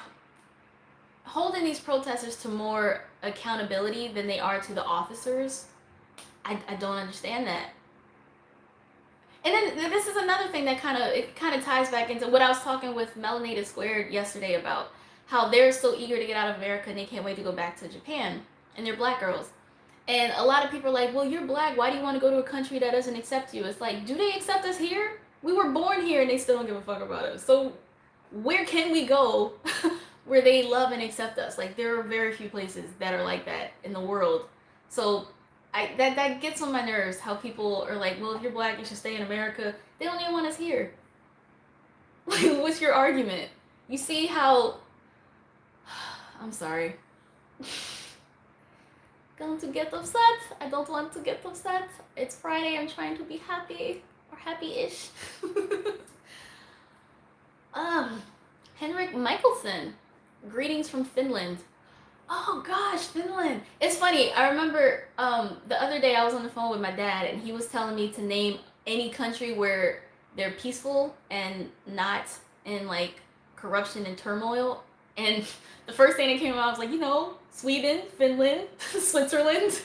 holding these protesters to more accountability than they are to the officers. I don't understand that. And then this is another thing that kind of ties back into what I was talking with Melanated Squared yesterday about, how they're so eager to get out of America and they can't wait to go back to Japan, and they're black girls. And a lot of people are like, well, you're black. Why do you want to go to a country that doesn't accept you? It's like, do they accept us here? We were born here and they still don't give a fuck about us. So where can we go where they love and accept us? Like, there are very few places that are like that in the world. So that gets on my nerves, how people are like, well, if you're black, you should stay in America. They don't even want us here. What's your argument? You see how... I'm sorry. Going to get upset. I don't want to get upset. It's Friday. I'm trying to be happy, or happy-ish. Henrik Michelson. Greetings from Finland. Oh gosh, Finland. It's funny. I remember the other day I was on the phone with my dad and he was telling me to name any country where they're peaceful and not in like corruption and turmoil. And the first thing that came out, I was like, Sweden, Finland, Switzerland.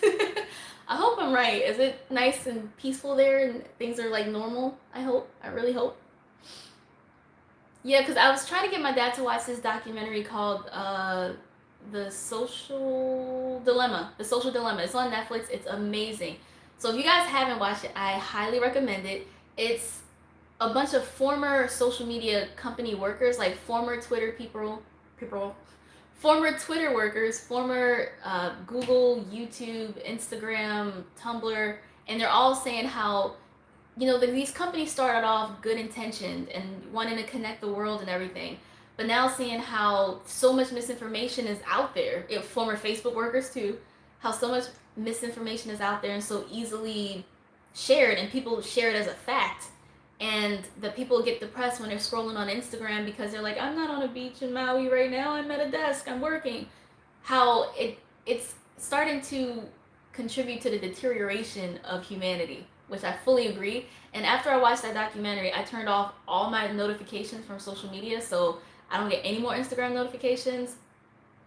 I hope I'm right. Is it nice and peaceful there and things are like normal? I hope. I really hope. Yeah, because I was trying to get my dad to watch this documentary called The Social Dilemma. The Social Dilemma. It's on Netflix. It's amazing. So if you guys haven't watched it, I highly recommend it. It's a bunch of former social media company workers, like former Twitter people, former Twitter workers, former Google, YouTube, Instagram, Tumblr, and they're all saying how, these companies started off good intentioned and wanting to connect the world and everything, but now seeing how so much misinformation is out there, former Facebook workers too, how so much misinformation is out there and so easily shared, and people share it as a fact. And the people get depressed when they're scrolling on Instagram because they're like, I'm not on a beach in Maui right now, I'm at a desk, I'm working. How it's starting to contribute to the deterioration of humanity, which I fully agree. And after I watched that documentary, I turned off all my notifications from social media, so I don't get any more Instagram notifications,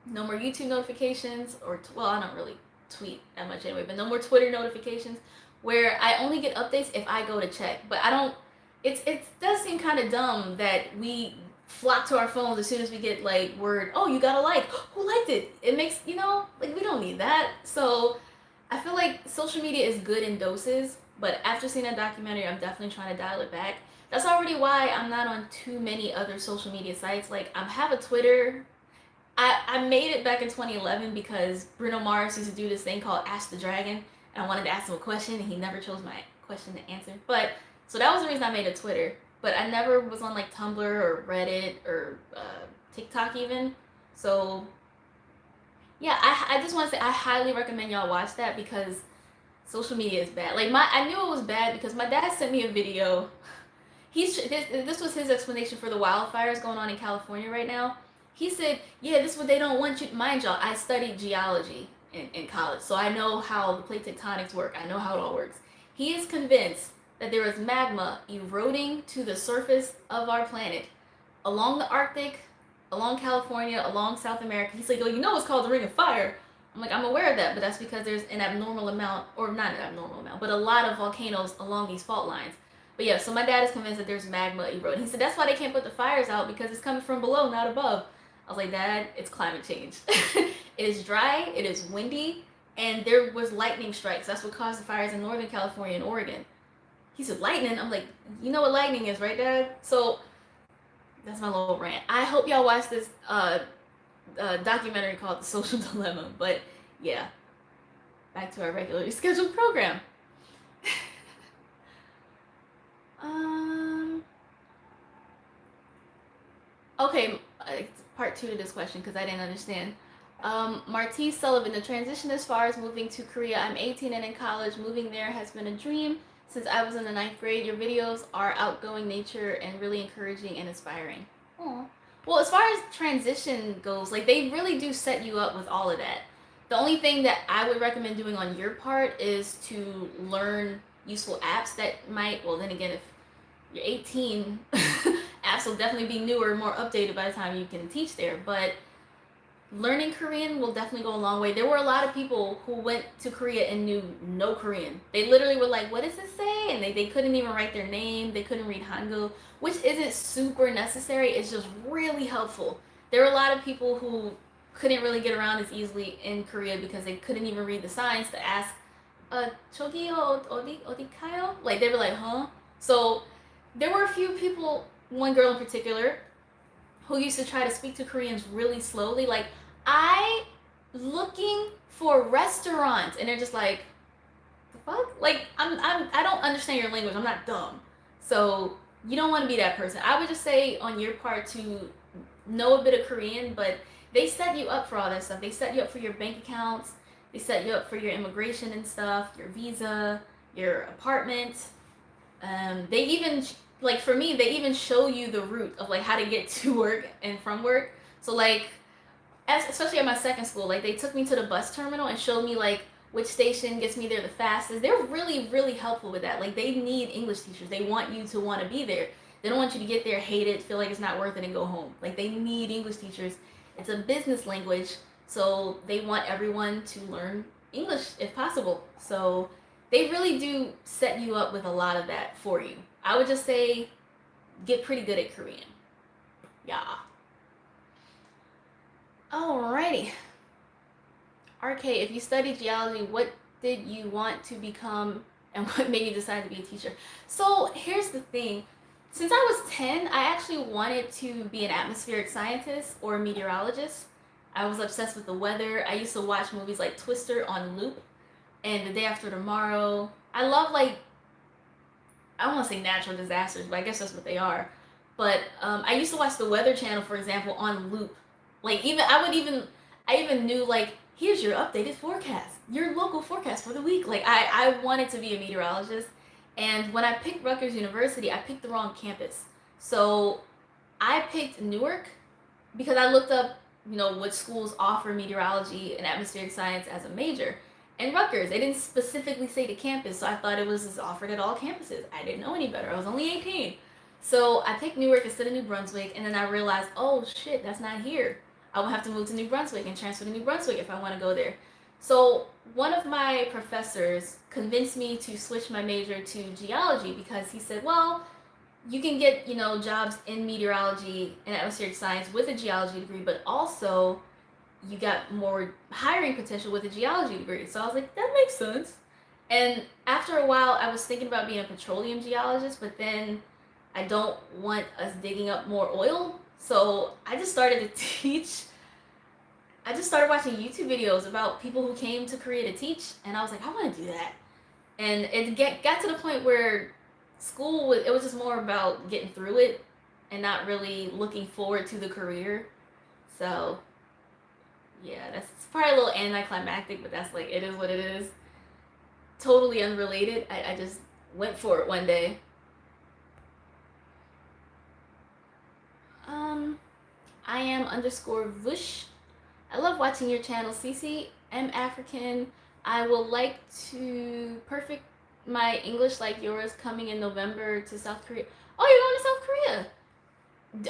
no more YouTube notifications, I don't really tweet that much anyway, but no more Twitter notifications, where I only get updates if I go to check. But I don't, it does seem kind of dumb that we flock to our phones as soon as we get like word, oh, you got a like, who liked it? It makes, like we don't need that. So I feel like social media is good in doses, but after seeing that documentary, I'm definitely trying to dial it back. That's already why I'm not on too many other social media sites. Like, I have a Twitter. I made it back in 2011 because Bruno Mars used to do this thing called Ask the Dragon, and I wanted to ask him a question, and he never chose my question to answer. But, so that was the reason I made a Twitter. But I never was on, like, Tumblr or Reddit or TikTok even. So, yeah, I just want to say I highly recommend y'all watch that, because Social media is bad. Like I knew it was bad because my dad sent me a video. This was his explanation for the wildfires going on in California right now. He said, "Yeah, this is what they don't want you." Mind y'all, I studied geology in college, so I know how the plate tectonics work. I know how it all works. He is convinced that there is magma eroding to the surface of our planet along the Arctic, along California, along South America. He's like, "Oh, you know it's called the Ring of Fire." I'm like, "I'm aware of that, but that's because there's an abnormal amount, or not an abnormal amount, but a lot of volcanoes along these fault lines." But yeah, so my dad is convinced that there's magma eroding. He said that's why they can't put the fires out because it's coming from below, not above. I was like, "Dad, it's climate change. It is dry, it is windy, and there was lightning strikes. That's what caused the fires in Northern California and Oregon." He said, "Lightning?" I'm like, "You know what lightning is, right, Dad?" So that's my little rant. I hope y'all watch this documentary called The Social Dilemma. But yeah, back to our regularly scheduled program. Okay, part two to this question because I didn't understand. Martise Sullivan, the transition as far as moving to Korea. I'm 18 and in college. Moving there has been a dream since I was in the 9th grade. Your videos are outgoing nature and really encouraging and inspiring. Aww. Well, as far as transition goes, like they really do set you up with all of that. The only thing that I would recommend doing on your part is to learn useful apps that might, well, then again, if you're 18, apps will definitely be newer, more updated by the time you can teach there. But learning Korean will definitely go a long way. There were a lot of people who went to Korea and knew no Korean. They literally were like, "What does this say?" And they couldn't even write their name. They couldn't read Hangul, which isn't super necessary. It's just really helpful. There were a lot of people who couldn't really get around as easily in Korea because they couldn't even read the signs to ask, 저기요, 어디 가요? Like, they were like, huh? So there were a few people, one girl in particular, who used to try to speak to Koreans really slowly. Like, I looking for restaurants, and they're just like, the fuck? Like, I don't understand your language. I'm not dumb. So you don't want to be that person. I would just say on your part to know a bit of Korean, but they set you up for all that stuff. They set you up for your bank accounts. They set you up for your immigration and stuff, your visa, your apartment. They even, like, for me, they even show you the route of like how to get to work and from work. So like, especially at my second school, like they took me to the bus terminal and showed me like which station gets me there the fastest. They're really, really helpful with that. Like, they need English teachers. They want you to want to be there. They don't want you to get there, hate it, feel like it's not worth it, and go home. Like, they need English teachers. It's a business language, so they want everyone to learn English if possible. So they really do set you up with a lot of that for you. I would just say get pretty good at Korean. Yeah. Alrighty. RK, if you study geology, what did you want to become and what made you decide to be a teacher? So here's the thing. Since I was 10, I actually wanted to be an atmospheric scientist or a meteorologist. I was obsessed with the weather. I used to watch movies like Twister on loop and The Day After Tomorrow. I love, like, I don't want to say natural disasters, but I guess that's what they are. But I used to watch the Weather Channel, for example, on loop. Like, I even knew, like, here's your updated forecast, your local forecast for the week. Like, I wanted to be a meteorologist. And when I picked Rutgers University, I picked the wrong campus. So I picked Newark because I looked up, what schools offer meteorology and atmospheric science as a major. And Rutgers, they didn't specifically say the campus, so I thought it was offered at all campuses. I didn't know any better. I was only 18. So I picked Newark instead of New Brunswick, and then I realized, oh shit, that's not here. I will have to move to New Brunswick and transfer to New Brunswick if I want to go there. So one of my professors convinced me to switch my major to geology because he said, well, you can get, jobs in meteorology and atmospheric science with a geology degree, but also you got more hiring potential with a geology degree. So I was like, that makes sense. And after a while, I was thinking about being a petroleum geologist, but then I don't want us digging up more oil. So I just started to teach. I just started watching YouTube videos about people who came to Korea to teach, and I was like, I want to do that. And it got to the point where school, it was just more about getting through it and not really looking forward to the career. So yeah, that's probably a little anticlimactic, but that's like, it is what it is. totally unrelated. I just went for it one day. Um, I am underscore Vush. I love watching your channel, Cece. I'm African. I will like to perfect my English like yours coming in November to South Korea. Oh, you're going to South Korea.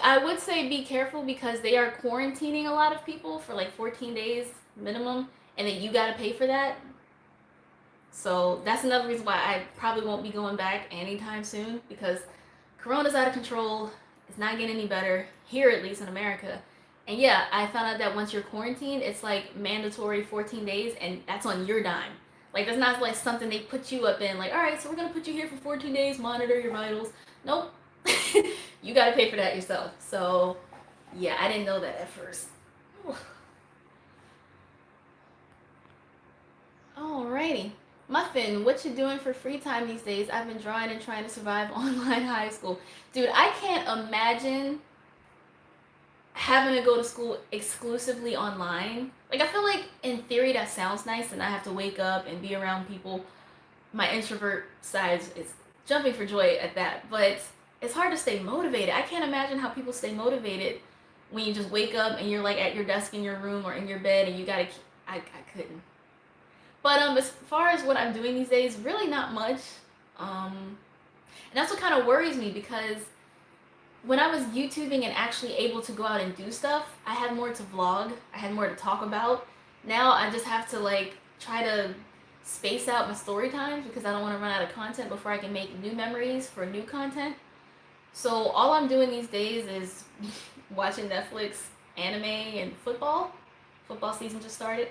I would say be careful because they are quarantining a lot of people for like 14 days minimum, and then you got to pay for that. So that's another reason why I probably won't be going back anytime soon because Corona's out of control. It's not getting any better here, at least in America. And yeah, I found out that once you're quarantined, it's like mandatory 14 days, and that's on your dime. Like that's not like something they put you up in. Like, all right, so we're gonna put you here for 14 days, monitor your vitals. Nope, you gotta pay for that yourself. So yeah, I didn't know that at first. Alrighty. Muffin, what you doing for free time these days? I've been drawing and trying to survive online high school. Dude, I can't imagine having to go to school exclusively online. Like, I feel like in theory that sounds nice and I have to wake up and be around people. My introvert side is jumping for joy at that. But it's hard to stay motivated. I can't imagine how people stay motivated when you just wake up and you're like at your desk in your room or in your bed and you gotta. I couldn't. But as far as what I'm doing these days, really not much. And that's what kind of worries me because when I was YouTubing and actually able to go out and do stuff, I had more to vlog. I had more to talk about. Now I just have to like try to space out my story times because I don't want to run out of content before I can make new memories for new content. So all I'm doing these days is watching Netflix, anime, and football. Football season just started.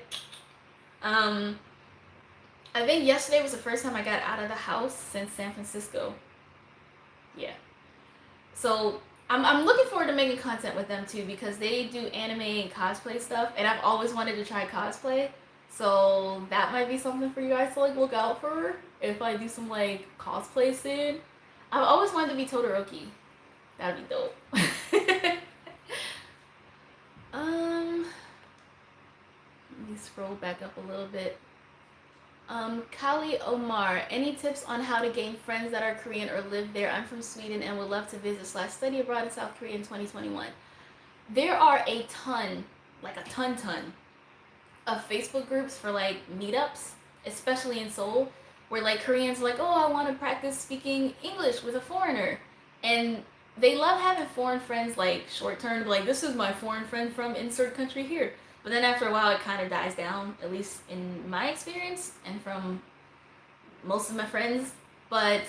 Um, I think yesterday was the first time I got out of the house since San Francisco. Yeah. So I'm looking forward to making content with them too because they do anime and cosplay stuff, and I've always wanted to try cosplay. So that might be something for you guys to like look out for if I do some like cosplay soon. I've always wanted to be Todoroki. That'd be dope. Let me scroll back up a little bit. Kali Omar, any tips on how to gain friends that are Korean or live there? I'm from Sweden and would love to visit/study abroad in South Korea in 2021. There are a ton, like a ton of Facebook groups for like meetups, especially in Seoul, where like Koreans are like, oh, I want to practice speaking English with a foreigner. And they love having foreign friends like short term, like this is my foreign friend from insert country here. But then after a while, it kind of dies down, at least in my experience and from most of my friends. But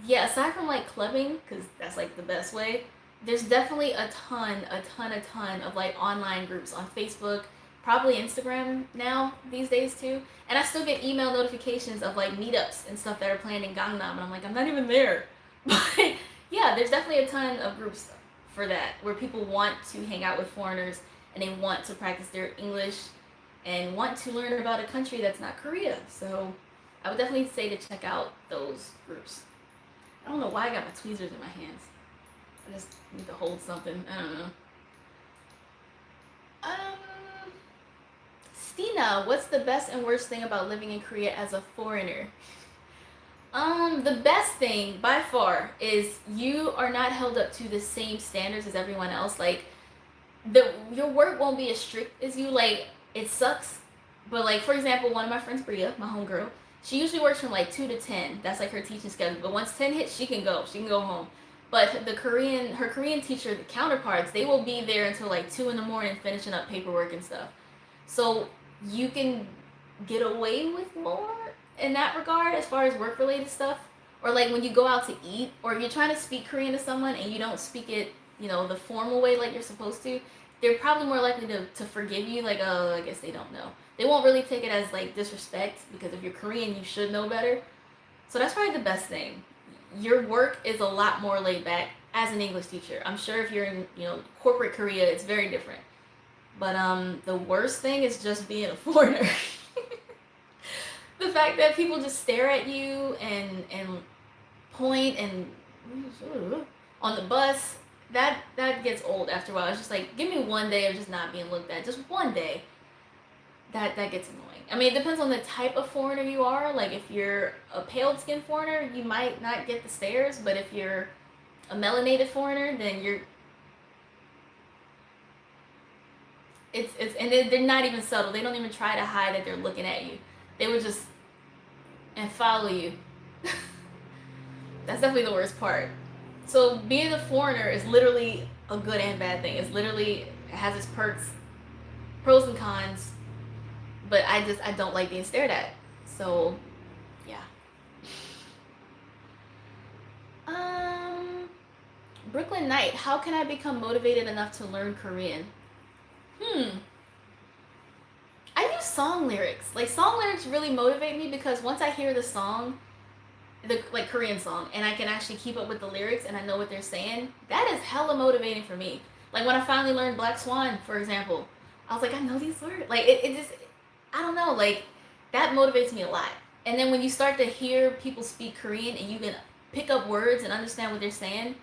yeah, aside from like clubbing, because that's like the best way, there's definitely a ton of like online groups on Facebook, probably Instagram now these days too. And I still get email notifications of like meetups and stuff that are planned in Gangnam, and I'm like, I'm not even there. But yeah, there's definitely a ton of groups for that where people want to hang out with foreigners and they want to practice their English and want to learn about a country that's not Korea. So I would definitely say to check out those groups. I don't know why I got my tweezers in my hands. I just need to hold something. I don't know. Stina, what's the best and worst thing about living in Korea as a foreigner? The best thing by far is you are not held up to the same standards as everyone else. Like your work won't be as strict as you. Like it sucks, but like for example, one of my friends, Bria, my homegirl, she usually works from like 2 to 10. That's like her teaching schedule. But once 10 hits, she can go. She can go home. But her Korean teacher, the counterparts, they will be there until like 2 in the morning finishing up paperwork and stuff. So you can get away with more in that regard as far as work related stuff. Or like when you go out to eat, or if you're trying to speak Korean to someone and you don't speak it, the formal way like you're supposed to, they're probably more likely to forgive you. Like, oh, I guess they don't know. They won't really take it as like disrespect because if you're Korean, you should know better. So that's probably the best thing. Your work is a lot more laid back as an English teacher. I'm sure if you're in, corporate Korea, it's very different. But the worst thing is just being a foreigner. The fact that people just stare at you and point and on the bus, that gets old after a while. It's just like, give me one day of just not being looked at. Just one day. that gets annoying. I mean, it depends on the type of foreigner you are. Like, if you're a pale skinned foreigner, you might not get the stares, but if you're a melanated foreigner, then you're it's and they're not even subtle. They don't even try to hide that they're looking at you. They would just and follow you. That's definitely the worst part. So being a foreigner is literally a good and bad thing. It's literally, it has its perks, pros and cons. But I don't like being stared at. So yeah. Brooklyn Knight, how can I become motivated enough to learn Korean? I use song lyrics. Like, song lyrics really motivate me because once I hear the song, the like Korean song, and I can actually keep up with the lyrics and I know what they're saying, that is hella motivating for me. Like, when I finally learned Black Swan, for example, I was like, I know these words. Like, it just, I don't know, like, that motivates me a lot. And then when you start to hear people speak Korean and you can pick up words and understand what they're saying,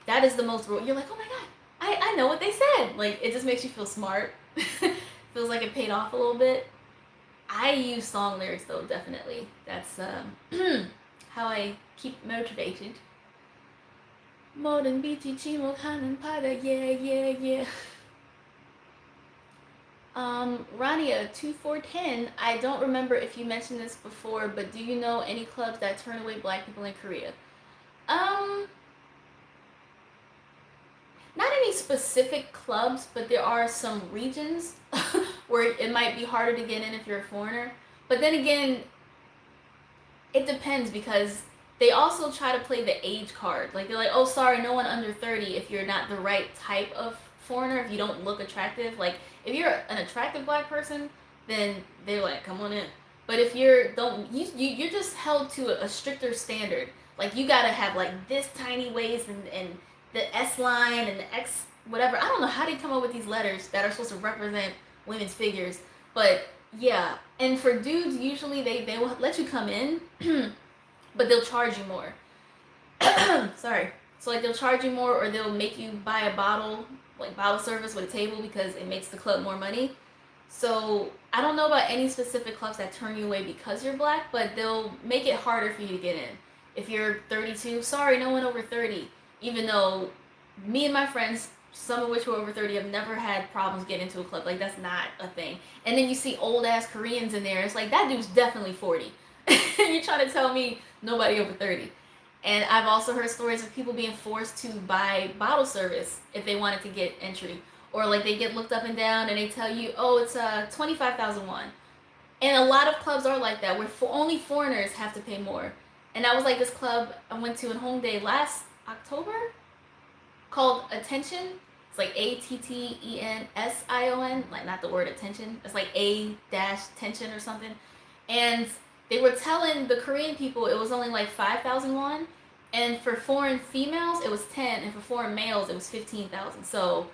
that is the most, you're like, oh my god, I know what they said. Like, it just makes you feel smart. Feels like it paid off a little bit. I use song lyrics though, definitely. That's how I keep motivated. 뭐든 빛이 지목하는 바다, yeah, yeah, yeah. Rania 2410, I don't remember if you mentioned this before, but do you know any clubs that turn away black people in Korea? Not any specific clubs, but there are some regions where it might be harder to get in if you're a foreigner. But then again, it depends because they also try to play the age card. Like, they're like, oh, sorry, no one under 30 if you're not the right type of foreigner, if you don't look attractive. Like, if you're an attractive black person, then they're like, come on in. But if you're you're just held to a stricter standard. Like, you gotta have like this tiny waist and the S line and the X whatever. I don't know how they come up with these letters that are supposed to represent women's figures, but yeah. And for dudes, usually they will let you come in, but they'll charge you more. Sorry. So like, they'll charge you more, or they'll make you buy a bottle, like bottle service with a table, because it makes the club more money. So I don't know about any specific clubs that turn you away because you're black, but they'll make it harder for you to get in. If you're 32, sorry, no one over 30. Even though me and my friends, some of which were over 30, have never had problems getting into a club. Like, that's not a thing. And then you see old ass Koreans in there. It's like, that dude's definitely 40. You're trying to tell me nobody over 30. And I've also heard stories of people being forced to buy bottle service if they wanted to get entry. Or like, they get looked up and down and they tell you, oh, it's 25,000 won. And a lot of clubs are like that, where only foreigners have to pay more. And that was like this club I went to in Hongdae last October called Attention. It's like ATTENSION, like not the word attention. It's like A-tension or something. And they were telling the Korean people it was only like 5,000 won, and for foreign females it was 10, and for foreign males it was 15,000. So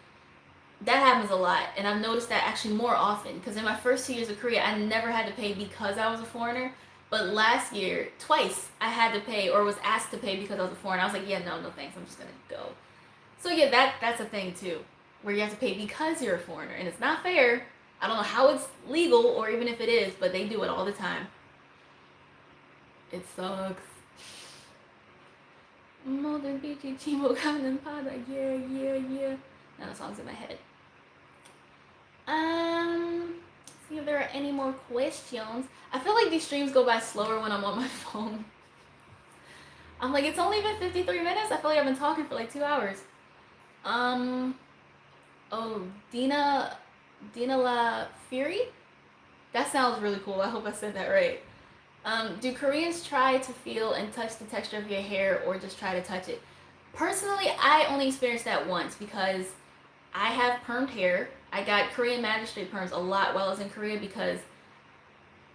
that happens a lot, and I've noticed that actually more often, because in my first 2 years of Korea I never had to pay because I was a foreigner. But last year, twice, I had to pay, or was asked to pay because I was a foreigner. I was like, yeah, no thanks, I'm just gonna go. So yeah, that's a thing too, where you have to pay because you're a foreigner, and it's not fair. I don't know how it's legal, or even if it is, but they do it all the time. It sucks. 모든 빛이 지목하는 바다, yeah, yeah, yeah. Now the song's in my head. See if there are any more questions. I feel like these streams go by slower when I'm on my phone. I'm like, it's only been 53 minutes? I feel like I've been talking for like 2 hours. Oh, Dina La Fury? That sounds really cool. I hope I said that right. Do Koreans try to feel and touch the texture of your hair, or just try to touch it? Personally, I only experienced that once because I have permed hair. I got Korean magistrate perms a lot while I was in Korea because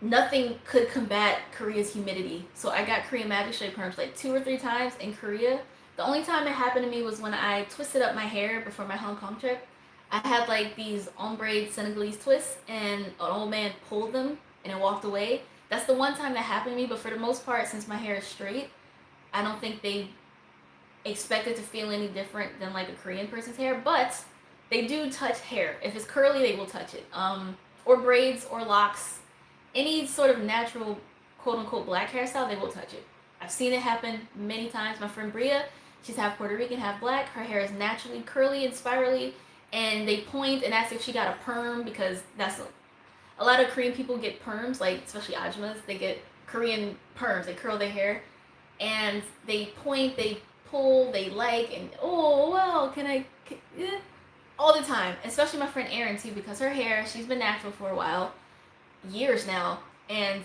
nothing could combat Korea's humidity. So I got Korean magistrate perms like 2 or 3 times in Korea. The only time it happened to me was when I twisted up my hair before my Hong Kong trip. I had like these ombre Senegalese twists, and an old man pulled them and it walked away. That's the one time that happened to me, but for the most part, since my hair is straight, I don't think they expect it to feel any different than like a Korean person's hair. But they do touch hair. If it's curly, they will touch it. or braids or locks, any sort of natural quote unquote black hairstyle, they will touch it. I've seen it happen many times. My friend Bria, she's half Puerto Rican, half black. Her hair is naturally curly and spirally, and they point and ask if she got a perm because that's a lot of Korean people get perms, like especially Ajmas, they get Korean perms, they curl their hair, and they point, they pull, they like, and oh well, all the time. Especially my friend Erin too, because her hair, she's been natural for a while, years now, and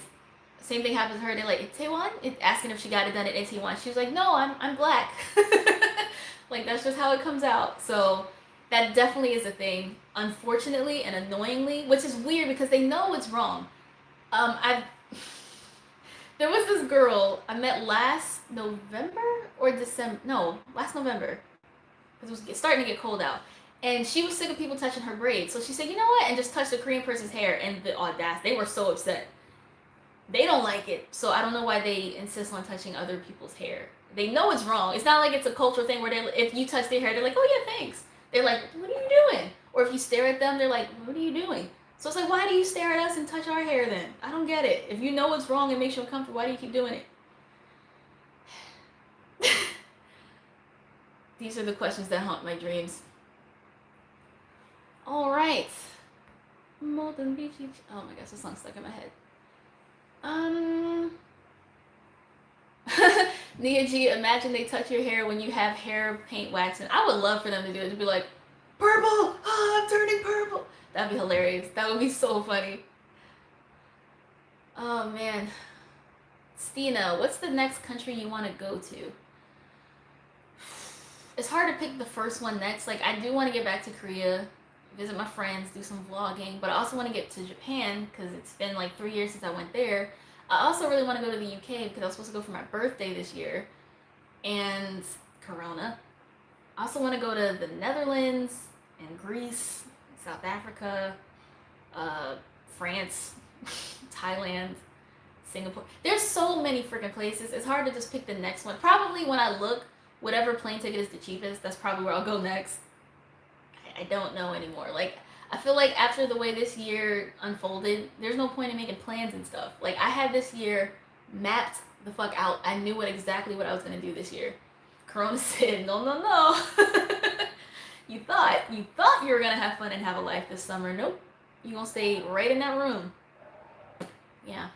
same thing happens to her. They're like, Taiwan? Asking if she got it done at Taiwan. She was like, no, I'm black. Like, that's just how it comes out. So that definitely is a thing, unfortunately and annoyingly, which is weird because they know it's wrong. I've there was this girl I met last November or December. No, last November. Because it was starting to get cold out. And she was sick of people touching her braids. So she said, you know what? And just touched a Korean person's hair. And the audacity, they were so upset. They don't like it. So I don't know why they insist on touching other people's hair. They know it's wrong. It's not like it's a cultural thing where if you touch their hair, they're like, oh yeah, thanks. They're like, what are you doing? Or if you stare at them, they're like, what are you doing? So it's like, why do you stare at us and touch our hair then? I don't get it. If you know it's wrong and makes you uncomfortable, why do you keep doing it? These are the questions that haunt my dreams. All right. Molten Beach. Oh my gosh, this song's stuck in my head. Nia G, imagine they touch your hair when you have hair paint waxing. I would love for them to do it. To be like, purple! Oh, I'm turning purple! That'd be hilarious. That would be so funny. Oh man. Stina, what's the next country you want to go to? It's hard to pick the first one next. Like, I do want to get back to Korea, visit my friends, do some vlogging, but I also want to get to Japan because it's been like 3 years since I went there. I also really want to go to the UK because I was supposed to go for my birthday this year, and Corona. I also want to go to the Netherlands and Greece, South Africa, France, Thailand, Singapore. There's so many freaking places. It's hard to just pick the next one. Probably when I look, whatever plane ticket is the cheapest, that's probably where I'll go next. I don't know anymore. Like, I feel like after the way this year unfolded, there's no point in making plans and stuff. Like, I had this year mapped the fuck out. I knew exactly what I was gonna do this year. Corona said, no, no, no. you thought you were gonna have fun and have a life this summer. Nope. You gonna stay right in that room. Yeah.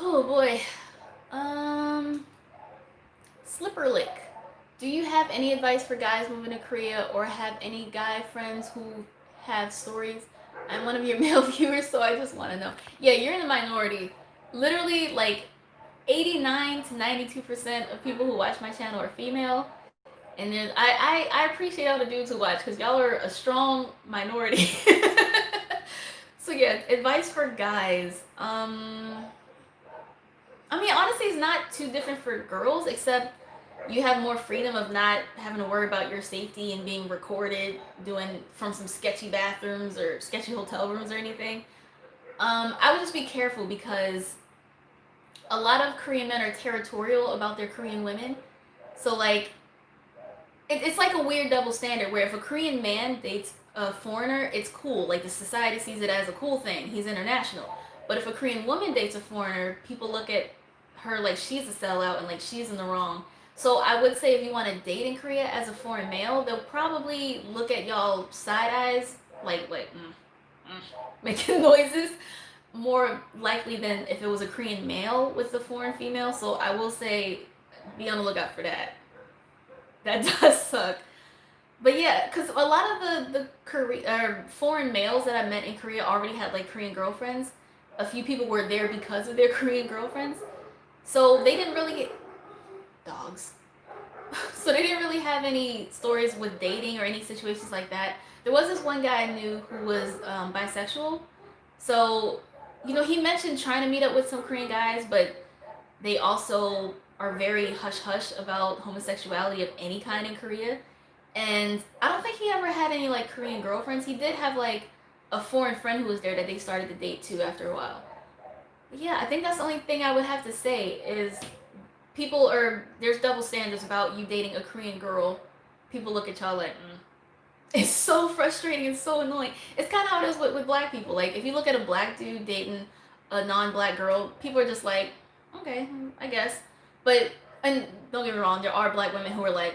Oh boy. Slipper Lick. Do you have any advice for guys moving to Korea or have any guy friends who have stories? I'm one of your male viewers, so I just want to know. Yeah, you're in the minority. Literally, like 89 to 92% of people who watch my channel are female. And then I appreciate all the dudes who watch because y'all are a strong minority. So yeah, advice for guys. I mean, honestly, it's not too different for girls, except you have more freedom of not having to worry about your safety and being recorded doing from some sketchy bathrooms or sketchy hotel rooms or anything. I would just be careful because a lot of Korean men are territorial about their Korean women. So like, it's like a weird double standard where if a Korean man dates a foreigner, it's cool. Like the society sees it as a cool thing. He's international. But if a Korean woman dates a foreigner, people look at her like she's a sellout and like she's in the wrong. So I would say if you want to date in Korea as a foreign male, they'll probably look at y'all side eyes, like making noises, more likely than if it was a Korean male with the foreign female. So I will say, be on the lookout for that. That does suck. But yeah, because a lot of the foreign males that I met in Korea already had like Korean girlfriends. A few people were there because of their Korean girlfriends. So they didn't really get dogs. So they didn't really have any stories with dating or any situations like that. There was this one guy I knew who was bisexual. So, you know, he mentioned trying to meet up with some Korean guys, but they also are very hush-hush about homosexuality of any kind in Korea. And I don't think he ever had any, like, Korean girlfriends. He did have, like, a foreign friend who was there that they started to date, too, after a while. But yeah, I think that's the only thing I would have to say is there's double standards about you dating a Korean girl. People look at y'all like, It's so frustrating and so annoying. It's kind of how it is with black people. Like, if you look at a black dude dating a non-black girl, people are just like, okay, I guess. But, and don't get me wrong, there are black women who are like,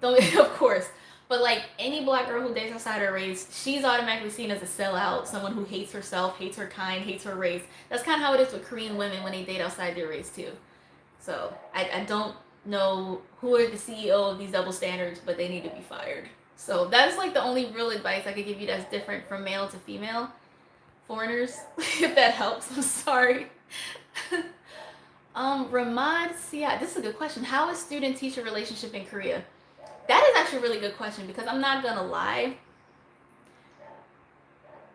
don't of course. But like any black girl who dates outside her race, she's automatically seen as a sellout, someone who hates herself, hates her kind, hates her race. That's kind of how it is with Korean women when they date outside their race too. So I don't know who are the CEO of these double standards, but they need to be fired. So that's like the only real advice I could give you that's different from male to female foreigners, if that helps. I'm sorry. Ramad Siad, this is a good question. How is student-teacher relationship in Korea? That is actually a really good question because I'm not gonna lie.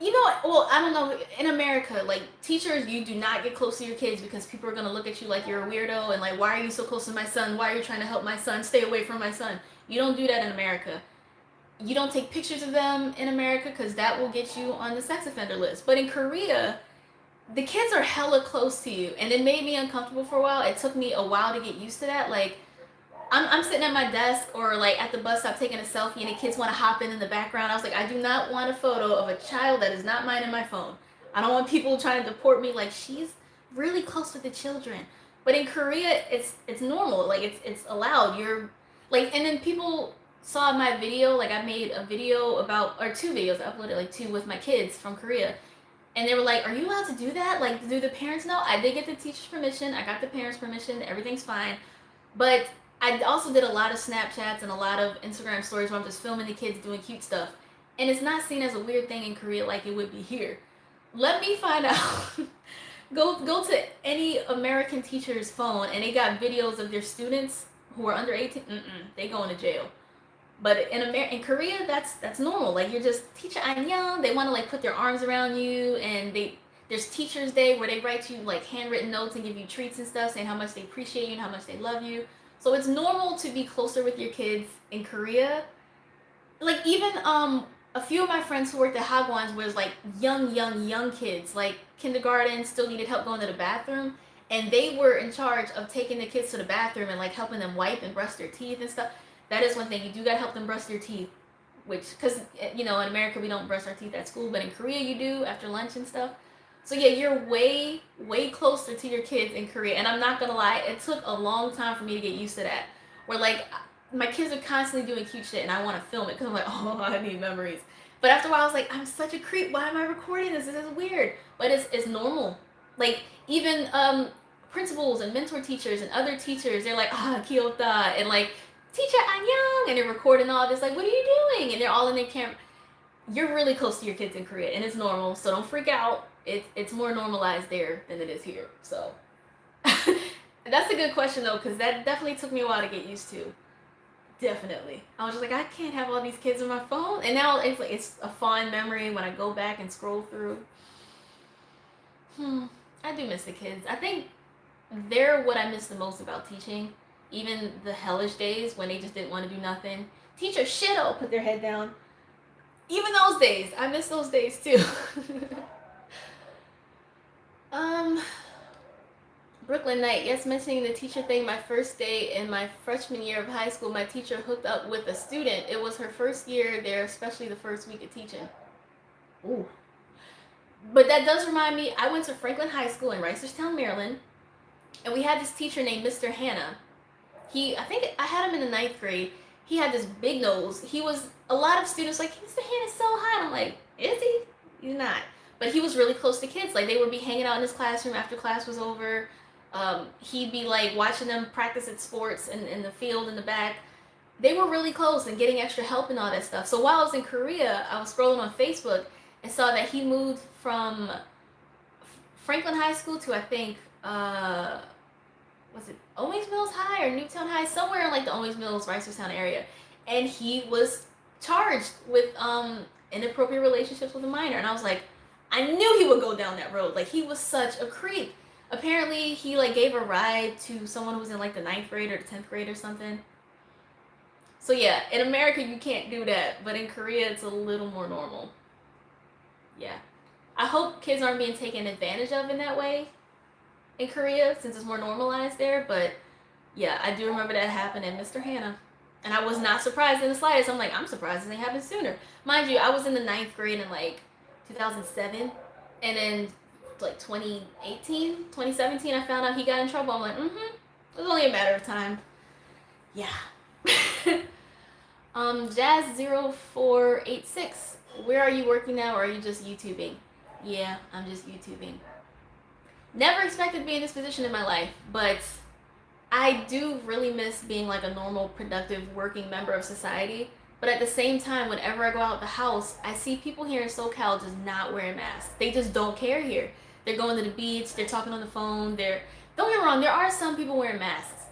You know what? Well, I don't know. In America, like teachers, you do not get close to your kids because people are gonna look at you like you're a weirdo and like, why are you so close to my son? Why are you trying to help my son? Stay away from my son. You don't do that in America. You don't take pictures of them in America because that will get you on the sex offender list. But in Korea, the kids are hella close to you, and it made me uncomfortable for a while. It took me a while to get used to that. Like, I'm sitting at my desk or like at the bus stop taking a selfie and the kids want to hop in the background. I was like, I do not want a photo of a child that is not mine in my phone. I don't want people trying to deport me. Like, she's really close with the children. But in Korea, it's normal. Like, it's allowed. You're like, and then people saw my video. Like, I made a video about, or two videos. I uploaded like two with my kids from Korea. And they were like, are you allowed to do that? Like, do the parents know? I did get the teacher's permission. I got the parents' permission. Everything's fine. But I also did a lot of Snapchats and a lot of Instagram stories where I'm just filming the kids doing cute stuff. And it's not seen as a weird thing in Korea like it would be here. Let me find out. Go to any American teacher's phone and they got videos of their students who are under 18. They going to jail. But in Korea, that's normal. Like, you're just teacher 안녕. They want to like put their arms around you, and there's Teachers Day where they write you like handwritten notes and give you treats and stuff, saying how much they appreciate you and how much they love you. So it's normal to be closer with your kids in Korea. Like, even a few of my friends who worked at Hagwons was like young kids, like kindergarten, still needed help going to the bathroom, and they were in charge of taking the kids to the bathroom and like helping them wipe and brush their teeth and stuff. That is one thing, you do gotta help them brush their teeth, which, because you know, in America we don't brush our teeth at school, but in Korea you do after lunch and stuff. So yeah, you're way closer to your kids in Korea, and I'm not gonna lie, it took a long time for me to get used to that. Where like my kids are constantly doing cute shit, and I want to film it because I'm like, oh, I need memories. But after a while, I was like, I'm such a creep. Why am I recording this? This is weird. But it's normal. Like, even principals and mentor teachers and other teachers, they're like, kyota, and like, teacher 안녕, and they're recording all this. Like, what are you doing? And they're all in their camera. You're really close to your kids in Korea, and it's normal. So don't freak out. It's more normalized there than it is here. So that's a good question though, because that definitely took me a while to get used to. Definitely. I was just like, I can't have all these kids on my phone. And now it's like, it's a fond memory when I go back and scroll through. I do miss the kids. I think they're what I miss the most about teaching. Even the hellish days when they just didn't want to do nothing. Teacher shit'll put their head down. Even those days. I miss those days too. Brooklyn Knight, yes, mentioning the teacher thing, my first day in my freshman year of high school, my teacher hooked up with a student. It was her first year there, especially the first week of teaching. Ooh. But that does remind me, I went to Franklin High School in Reisterstown, Maryland, and we had this teacher named Mr. Hanna. I think I had him in the 9th grade. He had this big nose. He was, a lot of students like, Mr. Hanna's so hot. I'm like, is he? He's not. But he was really close to kids. Like, they would be hanging out in his classroom after class was over. He'd be like watching them practice at sports in the field in the back. They were really close and getting extra help and all that stuff. So while I was in Korea, I was scrolling on Facebook and saw that he moved from Franklin High School to, I think, was it Owings Mills High or Newtown High? Somewhere in like the Owings Mills, Reisterstown area. And he was charged with inappropriate relationships with a minor. And I was like, I knew he would go down that road. Like, he was such a creep. Apparently, he like gave a ride to someone who was in like the 9th grade or the 10th grade or something. So yeah, in America you can't do that, but in Korea it's a little more normal. Yeah. I hope kids aren't being taken advantage of in that way in Korea, since it's more normalized there, but yeah, I do remember that happened, and Mr. Hanna. And I was not surprised in the slightest. I'm like, I'm surprised it didn't happen sooner. Mind you, I was in the 9th grade in like 2007. And then like 2018, 2017, I found out he got in trouble. I'm like, it was only a matter of time. Yeah. Jazz0486, where are you working now, or are you just YouTubing? Yeah, I'm just YouTubing. Never expected to be in this position in my life, but I do really miss being like a normal, productive, working member of society. But at the same time, whenever I go out the house, I see people here in SoCal just not wearing masks. They just don't care here. They're going to the beach, they're talking on the phone, don't get me wrong, there are some people wearing masks,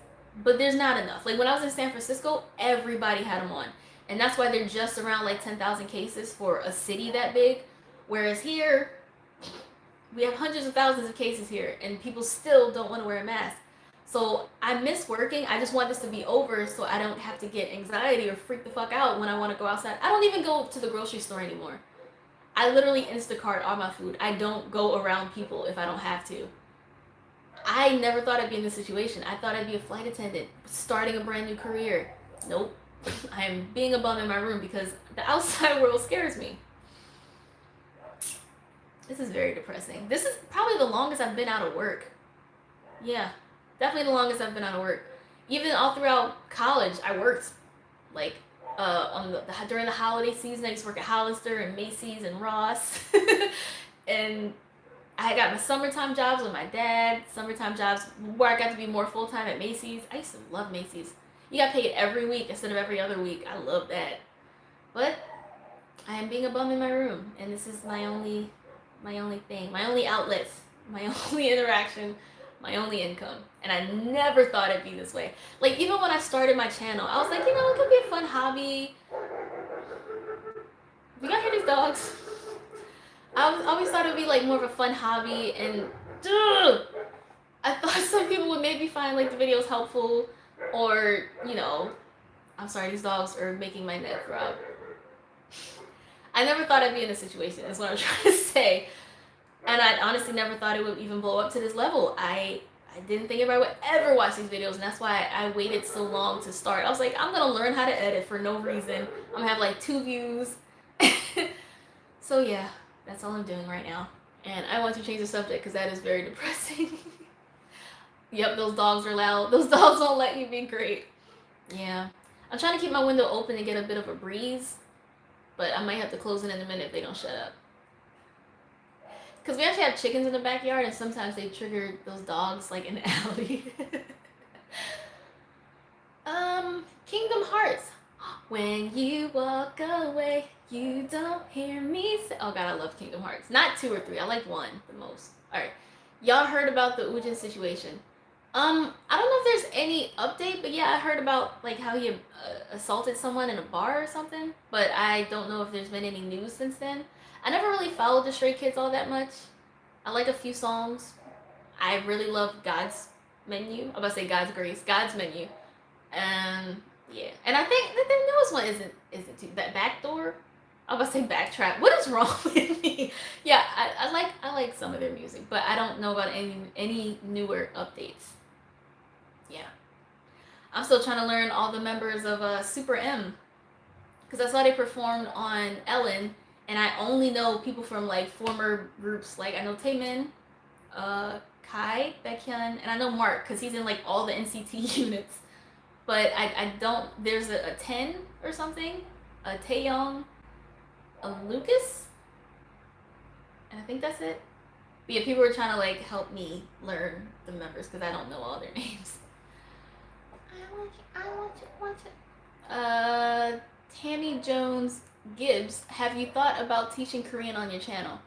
but there's not enough. Like when I was in San Francisco, everybody had them on. And that's why they're just around like 10,000 cases for a city that big. Whereas here, we have hundreds of thousands of cases here, and people still don't want to wear a mask. So I miss working. I just want this to be over so I don't have to get anxiety or freak the fuck out when I want to go outside. I don't even go to the grocery store anymore. I literally Instacart all my food. I don't go around people if I don't have to. I never thought I'd be in this situation. I thought I'd be a flight attendant, starting a brand new career. Nope. I am being a bum in my room because the outside world scares me. This is very depressing. This is probably the longest I've been out of work. Yeah, definitely the longest I've been out of work. Even all throughout college, I worked like during the holiday season. I used to work at Hollister and Macy's and Ross. And I got my summertime jobs with my dad, summertime jobs where I got to be more full-time at Macy's. I used to love Macy's. You got paid every week instead of every other week. I love that. But I am being a bum in my room, and this is my only thing, my only outlet, my only interaction, my only income. And I never thought it'd be this way. Like, even when I started my channel, I was like, it could be a fun hobby. You guys hear these dogs? I always thought it'd be like more of a fun hobby, and I thought some people would maybe find like the videos helpful, or I'm sorry, these dogs are making my neck throb. I never thought I'd be in this situation, is what I'm trying to say. And I honestly never thought it would even blow up to this level. I didn't think everybody would ever watch these videos, and that's why I waited so long to start. I was like, I'm gonna learn how to edit for no reason. I'm gonna have like 2 views. So yeah, that's all I'm doing right now. And I want to change the subject because that is very depressing. Yep, those dogs are loud. Those dogs won't let you be great. Yeah. I'm trying to keep my window open and get a bit of a breeze, but I might have to close it in a minute if they don't shut up. Because we actually have chickens in the backyard, and sometimes they trigger those dogs like in the alley. Kingdom Hearts. When you walk away, you don't hear me say... Oh god, I love Kingdom Hearts. Not 2 or 3. I like 1 the most. Alright. Y'all heard about the Ujin situation. I don't know if there's any update, but yeah, I heard about like how he assaulted someone in a bar or something. But I don't know if there's been any news since then. I never really followed the Stray Kids all that much. I like a few songs. I really love God's Menu. I'm about to say God's Grace. God's Menu. Yeah. And I think that their newest one isn't too... That Backdoor? I'm about to say Backtrack. What is wrong with me? Yeah, I like some of their music, but I don't know about any newer updates. Yeah. I'm still trying to learn all the members of Super M, because I saw they performed on Ellen, and I only know people from like former groups. Like I know Taemin, Kai, Baekhyun, and I know Mark because he's in like all the NCT units. But I don't. There's a 10 or something, a Taeyong, a Lucas, and I think that's it. But yeah, people were trying to like help me learn the members because I don't know all their names. I want you. Tammy Jones Gibbs, have you thought about teaching Korean on your channel?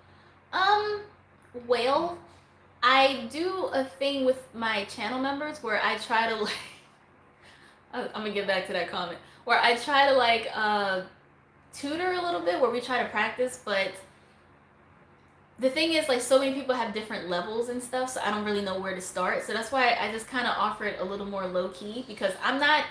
Well, I do a thing with my channel members where I try to like... I'm gonna get back to that comment. Where I try to like tutor a little bit, where we try to practice, but the thing is, like, so many people have different levels and stuff, so I don't really know where to start. So that's why I just kind of offer it a little more low-key, because I'm not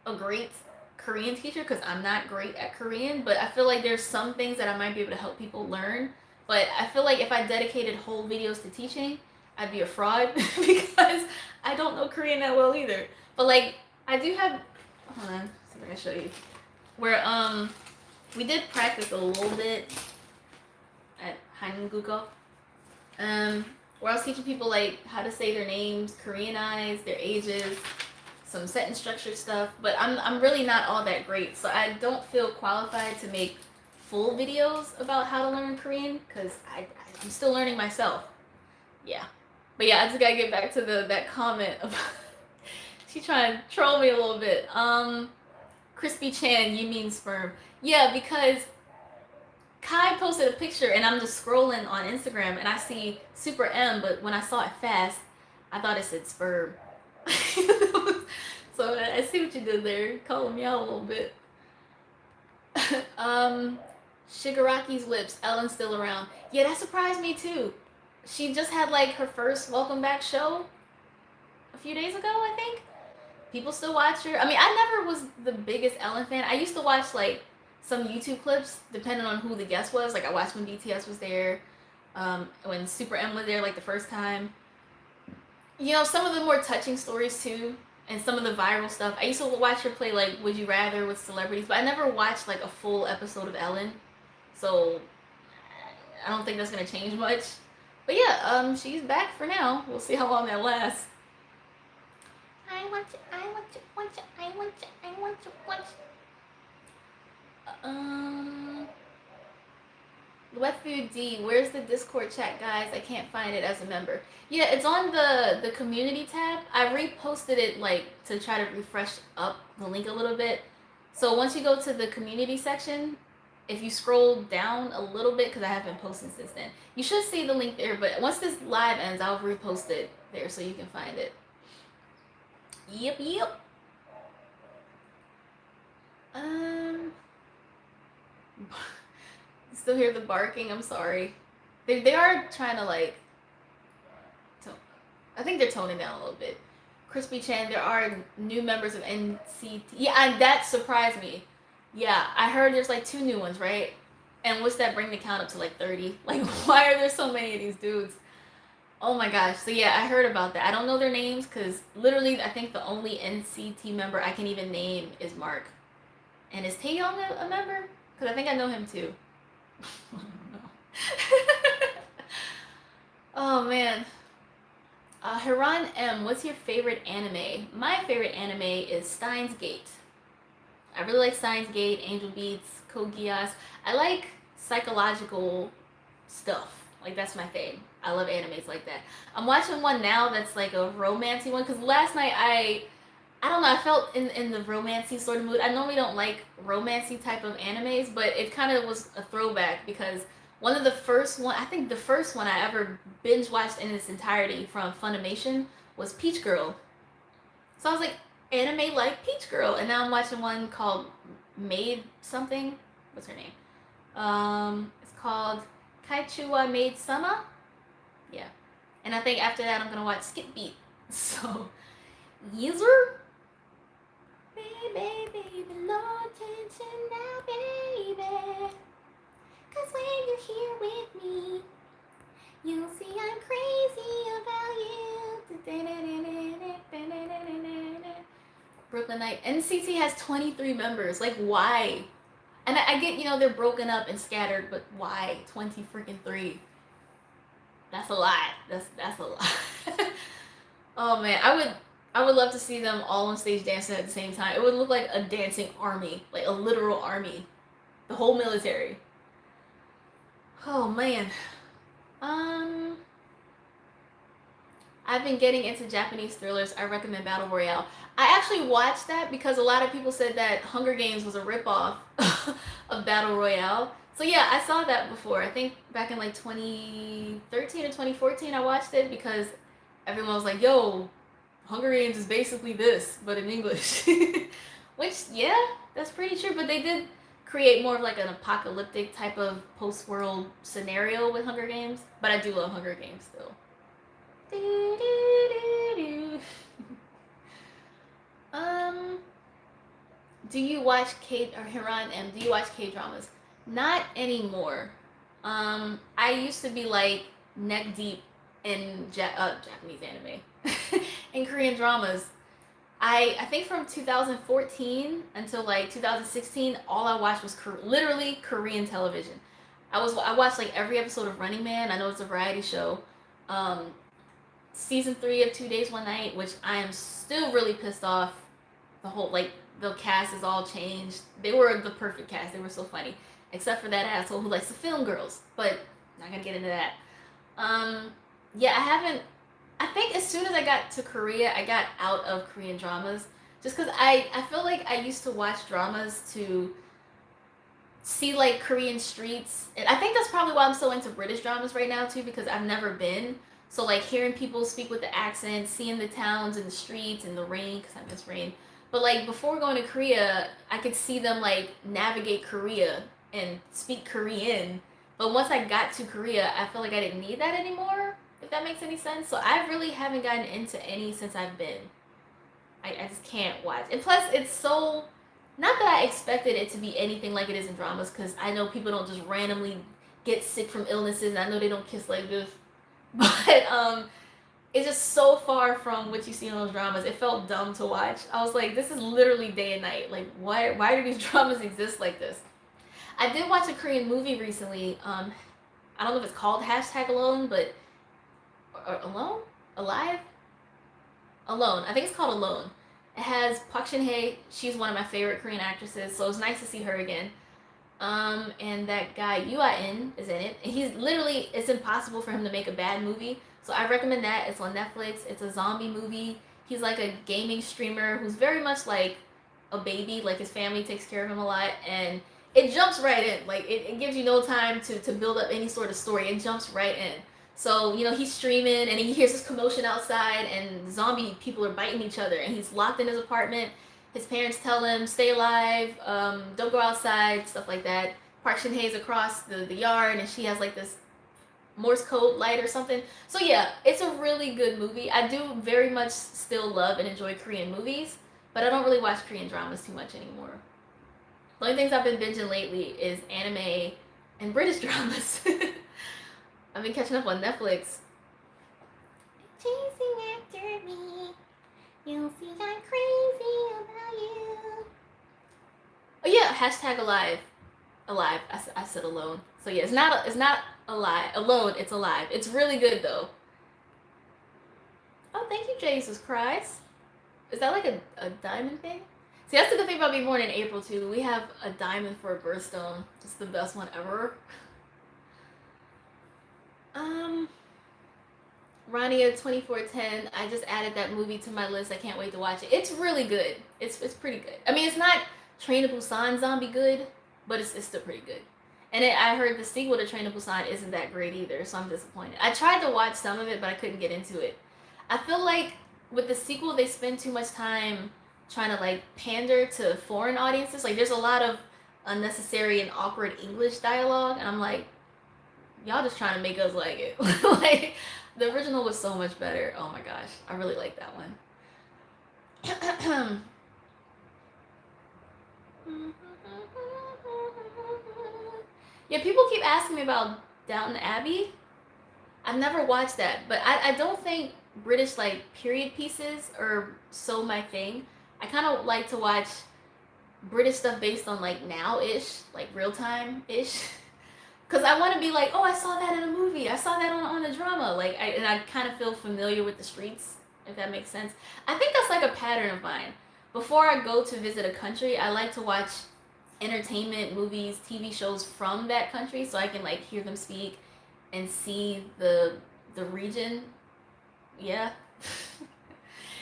a great Korean teacher, because I'm not great at Korean, but I feel like there's some things that I might be able to help people learn. But I feel like if I dedicated whole videos to teaching, I'd be a fraud, because I don't know Korean that well either. But, like, I do have... Hold on. I'm gonna show you. Where we did practice a little bit at Hangugo. Where I was teaching people like how to say their names, Koreanize their ages, some sentence structure stuff. But I'm really not all that great, so I don't feel qualified to make full videos about how to learn Korean because I'm still learning myself. Yeah. But yeah, I just gotta get back to that comment about she trying to troll me a little bit. Crispy Chan, you mean sperm. Yeah, because Kai posted a picture and I'm just scrolling on Instagram and I see Super M, but when I saw it fast, I thought it said sperm. So I see what you did there, calling me out a little bit. Shigaraki's lips, Ellen's still around. Yeah, that surprised me too. She just had like her first welcome back show a few days ago, I think. People still watch her. I mean, I never was the biggest Ellen fan. I used to watch like some YouTube clips depending on who the guest was. Like I watched when BTS was there, when Super M was there like the first time. You know, some of the more touching stories too, and some of the viral stuff. I used to watch her play like Would You Rather with celebrities, but I never watched like a full episode of Ellen. So I don't think that's gonna change much. But yeah, she's back for now. We'll see how long that lasts. I want you, I want you, want you, I want you, I want you, want you. Wet Food D, where's the Discord chat, guys? I can't find it as a member. Yeah, it's on the community tab. I reposted it like to try to refresh up the link a little bit. So once you go to the community section, if you scroll down a little bit, because I haven't posted since then, you should see the link there. But once this live ends, I'll repost it there so you can find it. Yep. Still hear the barking. I'm sorry. They are trying to like. I think they're toning down a little bit. Crispy Chan, there are new members of NCT. Yeah, and that surprised me. Yeah, I heard there's like 2 new ones, right? And what's that bring the count up to like 30? Like, why are there so many of these dudes? Oh my gosh. So yeah, I heard about that. I don't know their names because literally I think the only NCT member I can even name is Mark. And is Taeyong a member? Because I think I know him too. Oh man. Hiran M, what's your favorite anime? My favorite anime is Steins Gate. I really like Steins Gate, Angel Beats, Code Geass. I like psychological stuff. Like that's my thing. I love animes like that. I'm watching one now that's like a romancy one because last night I don't know, I felt in the romancy sort of mood. I normally don't like romancy type of animes, but it kind of was a throwback because one of the first one, I think the first one I ever binge watched in its entirety from Funimation was Peach Girl. So I was like, anime like Peach Girl, and now I'm watching one called Maid something. What's her name? It's called Kaichu wa Maid Sama. Yeah, and I think after that I'm gonna watch Skip Beat. So, user. Baby, no attention now, baby. Cause when you're here with me, you'll see I'm crazy about you. Brooklyn Knight. NCT has 23 members. Like, why? And I get, they're broken up and scattered, but why 20 freaking 3? That's a lot. That's a lot. Oh man, I would love to see them all on stage dancing at the same time. It would look like a dancing army, like a literal army, the whole military. Oh man. I've been getting into Japanese thrillers. I recommend Battle Royale. I actually watched that because a lot of people said that Hunger Games was a ripoff of Battle Royale. So yeah, I saw that before. I think back in like 2013 or 2014 I watched it because everyone was like, yo, Hunger Games is basically this, but in English. Which, yeah, that's pretty true, but they did create more of like an apocalyptic type of post-world scenario with Hunger Games, but I do love Hunger Games still. Do you watch Hiran M, do you watch K-dramas? Not anymore. I used to be like neck deep in Japanese anime and Korean dramas. I think from 2014 until like 2016, all I watched was literally Korean television. I watched like every episode of Running Man. I know it's a variety show. Um, season 3 of 2 Days One Night, which I am still really pissed off. The whole like the cast is all changed. They were the perfect cast. They were so funny, except for that asshole who likes to film girls. But not gonna get into that. Um, yeah, I haven't. I think as soon as I got to Korea, I got out of Korean dramas. Just because I feel like I used to watch dramas to see like Korean streets. And I think that's probably why I'm so into British dramas right now too, because I've never been. So like hearing people speak with the accent, seeing the towns and the streets and the rain, because I miss rain. But like before going to Korea, I could see them like navigate Korea and speak Korean. But once I got to Korea, I feel like I didn't need that anymore, if that makes any sense. So I really haven't gotten into any since I've been. I just can't watch. And plus, it's so. Not that I expected it to be anything like it is in dramas, because I know people don't just randomly get sick from illnesses, and I know they don't kiss like this. But it's just so far from what you see in those dramas. It felt dumb to watch. I was like, this is literally day and night. Like, why do these dramas exist like this? I did watch a Korean movie recently. I don't know if it's called hashtag Alone, but or Alone, Alive, Alone. I think it's called Alone. It has Park Shin Hye. She's one of my favorite Korean actresses, so it's nice to see her again. And that guy Yoo In is in it. And he's literally, it's impossible for him to make a bad movie. So I recommend that. It's on Netflix. It's a zombie movie. He's like a gaming streamer who's very much like a baby. Like his family takes care of him a lot, and it jumps right in. Like it gives you no time to build up any sort of story. It jumps right in. So, he's streaming and he hears this commotion outside and zombie people are biting each other, and he's locked in his apartment. His parents tell him, stay alive, don't go outside, stuff like that. Park Shin Hye's across the yard, and she has like this Morse code light or something. So yeah, it's a really good movie. I do very much still love and enjoy Korean movies, but I don't really watch Korean dramas too much anymore. The only things I've been binging lately is anime and British dramas. I've been catching up on Netflix. Chasing after me, you'll see I'm crazy about you. Oh yeah, hashtag alive. Alive. I said alone. So yeah, it's not alive. Alone, it's alive. It's really good though. Oh, thank you, Jesus Christ. Is that like a diamond thing? See, that's the good thing about being born in April too. We have a diamond for a birthstone. It's the best one ever. Rania 2410. I just added that movie to my list. I can't wait to watch it. It's really good. It's pretty good. I mean, it's not Train to Busan zombie good, but it's still pretty good. And I heard the sequel to Train to Busan isn't that great either, so I'm disappointed. I tried to watch some of it, but I couldn't get into it. I feel like with the sequel, they spend too much time trying to like pander to foreign audiences. Like, there's a lot of unnecessary and awkward English dialogue, and I'm like, y'all just trying to make us like it. Like, the original was so much better. Oh my gosh, I really like that one. Yeah, people keep asking me about Downton Abbey. I've never watched that, but I don't think British like period pieces are so my thing. I kind of like to watch British stuff based on like now-ish, like real time-ish. Because I want to be like, oh, I saw that in a movie. I saw that on a drama. Like, and I kind of feel familiar with the streets, if that makes sense. I think that's like a pattern of mine. Before I go to visit a country, I like to watch entertainment, movies, TV shows from that country, so I can like hear them speak and see the region. Yeah.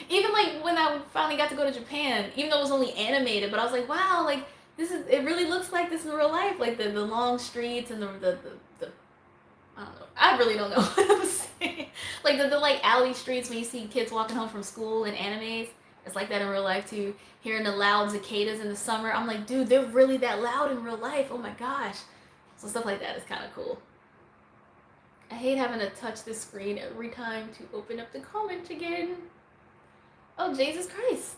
Even like when I finally got to go to Japan, even though it was only animated, but I was like, wow, like it really looks like this in real life, like the long streets and the I don't know. I really don't know what I'm saying. Like the like alley streets when you see kids walking home from school in animes. It's like that in real life too. Hearing the loud cicadas in the summer, I'm like, dude, they're really that loud in real life. Oh my gosh. So stuff like that is kind of cool. I hate having to touch the screen every time to open up the comment again. Oh, Jesus Christ.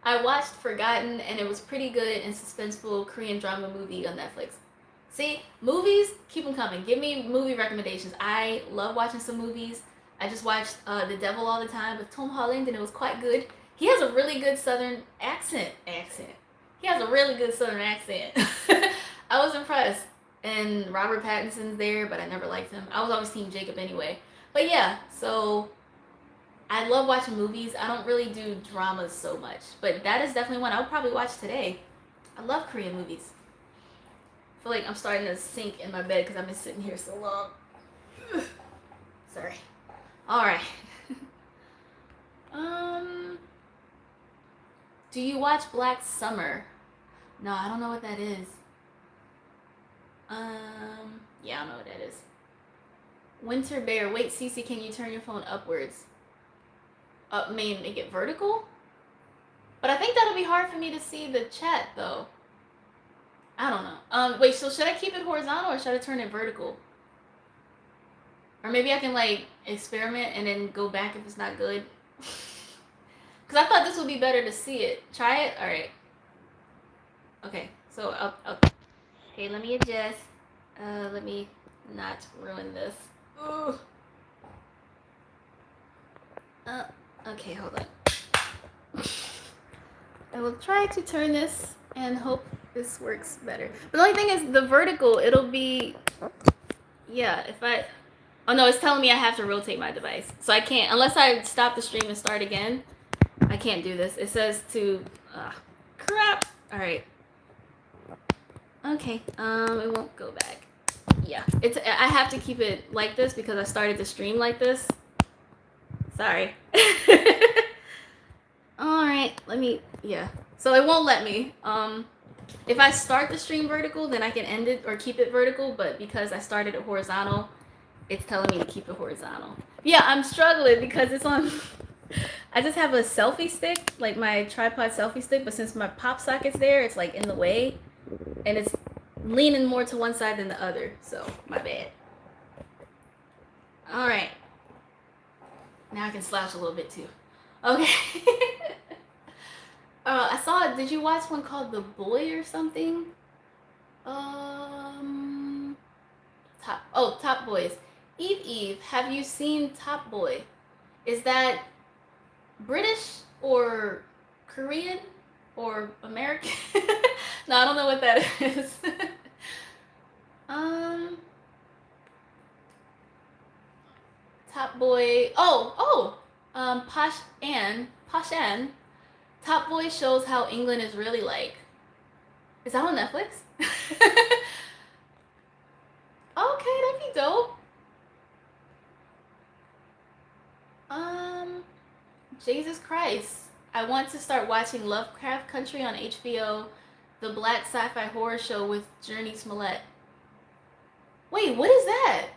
I watched Forgotten, and it was pretty good and suspenseful Korean drama movie on Netflix. See, movies, keep them coming. Give me movie recommendations. I love watching some movies. I just watched The Devil All the Time with Tom Holland, and it was quite good. He has a really good southern accent. He has a really good southern accent. I was impressed. And Robert Pattinson's there, but I never liked him. I was always Team Jacob anyway. But yeah, so I love watching movies. I don't really do dramas so much, but that is definitely one I would probably watch today. I love Korean movies. I feel like I'm starting to sink in my bed because I've been sitting here so long. Sorry. All right. Do you watch Black Summer? No, I don't know what that is. Yeah, I don't know what that is. Winter Bear. Wait, Cece, can you turn your phone upwards? Make it vertical? But I think that'll be hard for me to see the chat, though. I don't know. Wait, so should I keep it horizontal or should I turn it vertical? Or maybe I can, like, experiment and then go back if it's not good. Because I thought this would be better to see it. Try it? Alright. Okay, so okay, let me adjust. Let me not ruin this. Ooh. Okay, hold on. I will try to turn this and hope this works better. But the only thing is the vertical, it'll be, yeah, if I, oh no, it's telling me I have to rotate my device. So I can't, unless I stop the stream and start again, I can't do this. It says to, crap. All right. Okay, it won't go back. Yeah, I have to keep it like this because I started the stream like this. Sorry. All right, yeah. So it won't let me. If I start the stream vertical, then I can end it or keep it vertical, but because I started it horizontal, it's telling me to keep it horizontal. Yeah, I'm struggling because it's on, I just have a selfie stick, like my tripod selfie stick, but since my pop socket's there, it's like in the way, and it's leaning more to one side than the other, so my bad. All right. Now I can slouch a little bit too. Okay. I saw, did you watch one called The Boy or something? Top Boys. Eve, have you seen Top Boy? Is that British or Korean or American? No, I don't know what that is. Top Boy. Posh Ann. Top Boy shows how England is really like. Is that on Netflix? Okay, that'd be dope. Jesus Christ. I want to start watching Lovecraft Country on HBO, the black sci-fi horror show with Jurnee Smollett. Wait, what is that?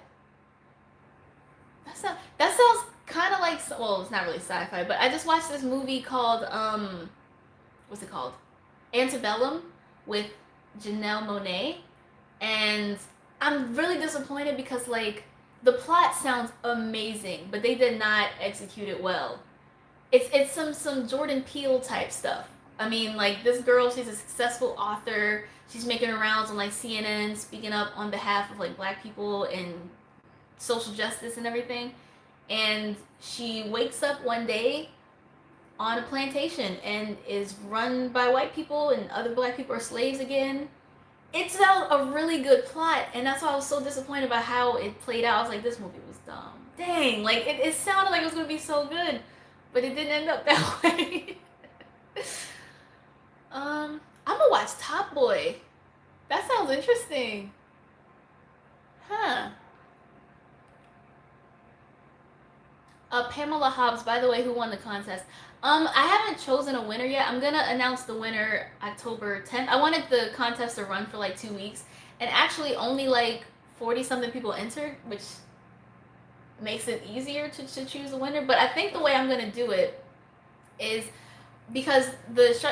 That sounds kind of like, well, it's not really sci-fi, but I just watched this movie called, what's it called? Antebellum with Janelle Monáe, and I'm really disappointed because, like, the plot sounds amazing, but they did not execute it well. It's some Jordan Peele type stuff. I mean, like, this girl, she's a successful author. She's making her rounds on, like, CNN, speaking up on behalf of, like, black people and social justice and everything. And she wakes up one day on a plantation and is run by white people and other black people are slaves again. It sounds a really good plot, and that's why I was so disappointed by how it played out. I was like, this movie was dumb. Dang, like, it sounded like it was going to be so good, but it didn't end up that way. I'm going to watch Top Boy. That sounds interesting. Huh. Pamela Hobbs, by the way, who won the contest. I haven't chosen a winner yet. I'm gonna announce the winner October 10th. I wanted the contest to run for like 2 weeks, and actually only like 40-something people entered, which makes it easier to choose a winner. But I think the way I'm gonna do it is because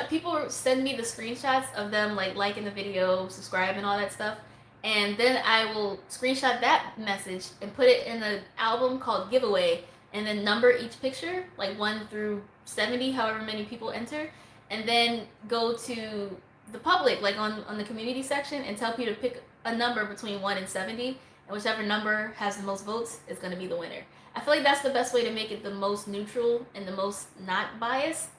people send me the screenshots of them like liking the video, subscribing, all that stuff, and then I will screenshot that message and put it in an album called Giveaway, and then number each picture, like 1 through 70, however many people enter, and then go to the public, like on the community section, and tell people to pick a number between 1 and 70, and whichever number has the most votes is going to be the winner. I feel like that's the best way to make it the most neutral and the most not biased.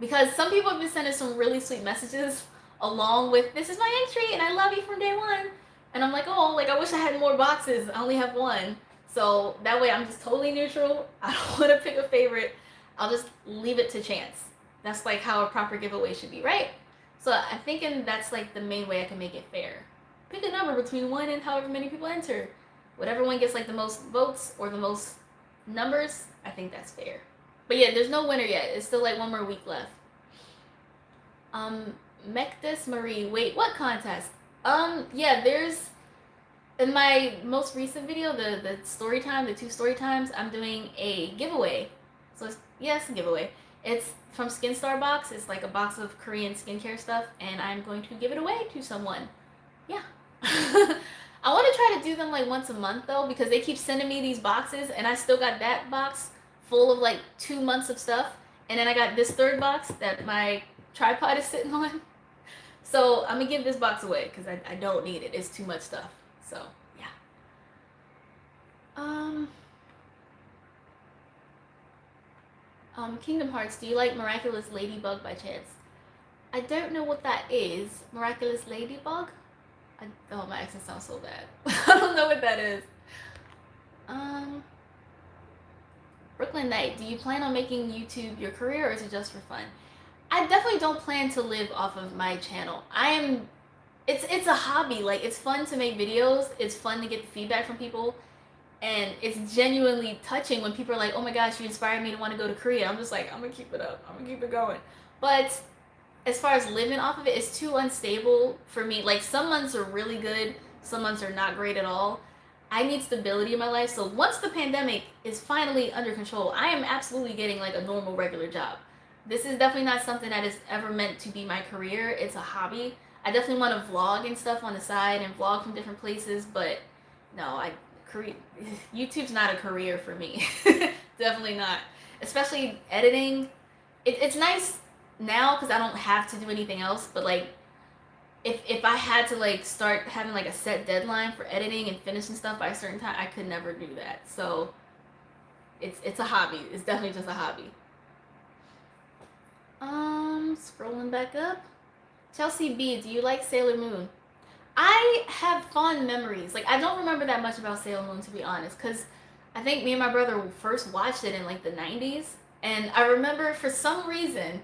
because some people have been sending some really sweet messages along with this is my entry and I love you from day one. And I'm like, oh, like I wish I had more boxes. I only have one. So that way I'm just totally neutral. I don't want to pick a favorite. I'll just leave it to chance. That's like how a proper giveaway should be, right? So I'm thinking that's like the main way I can make it fair. Pick a number between one and however many people enter. Whatever one gets like the most votes or the most numbers, I think that's fair. But yeah, there's no winner yet. It's still like one more week left. Mectus Marie, wait, what contest? Yeah, there's in my most recent video, the story time, the 2 story times, I'm doing a giveaway. So it's, yes, a giveaway. It's from Skinstar Box. It's like a box of Korean skincare stuff, and I'm going to give it away to someone. Yeah. I want to try to do them like once a month though, because they keep sending me these boxes, and I still got that box full of like 2 months of stuff, and then I got this 3rd box that my tripod is sitting on. So I'm gonna give this box away because I don't need it. It's too much stuff. So yeah. Kingdom Hearts, do you like Miraculous Ladybug by chance? I don't know what that is. Miraculous Ladybug? Oh, my accent sounds so bad. I don't know what that is. Brooklyn Knight, do you plan on making YouTube your career or is it just for fun? I definitely don't plan to live off of my channel. It's a hobby. Like, it's fun to make videos. It's fun to get the feedback from people. And it's genuinely touching when people are like, oh my gosh, you inspired me to want to go to Korea. I'm just like, I'm going to keep it up. I'm going to keep it going. But as far as living off of it, it's too unstable for me. Like, some months are really good. Some months are not great at all. I need stability in my life. So once the pandemic is finally under control, I am absolutely getting like a normal, regular job. This is definitely not something that is ever meant to be my career. It's a hobby. I definitely want to vlog and stuff on the side and vlog from different places, but no, YouTube's not a career for me. Definitely not. Especially editing. It's nice now because I don't have to do anything else, but like if I had to like start having like a set deadline for editing and finishing stuff by a certain time, I could never do that. So it's a hobby. It's definitely just a hobby. Scrolling back up. Chelsea B, do you like Sailor Moon? I have fond memories. Like, I don't remember that much about Sailor Moon, to be honest, because I think me and my brother first watched it in like the 90s. And I remember for some reason,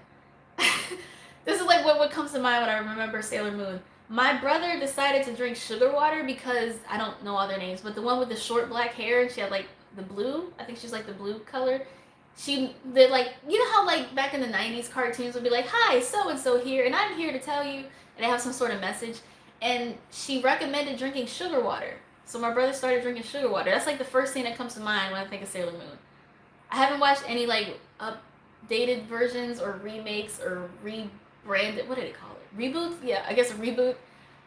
this is like what comes to mind when I remember Sailor Moon. My brother decided to drink sugar water because I don't know all their names, but the one with the short black hair, and she had like the blue. I think she's like the blue color. She did like, you know how like back in the 90s cartoons would be like, hi, so and so here, and I'm here to tell you, and they have some sort of message. And she recommended drinking sugar water. So my brother started drinking sugar water. That's like the first thing that comes to mind when I think of Sailor Moon. I haven't watched any like updated versions or remakes or rebranded. What did it call it? Reboots? Yeah, I guess a reboot.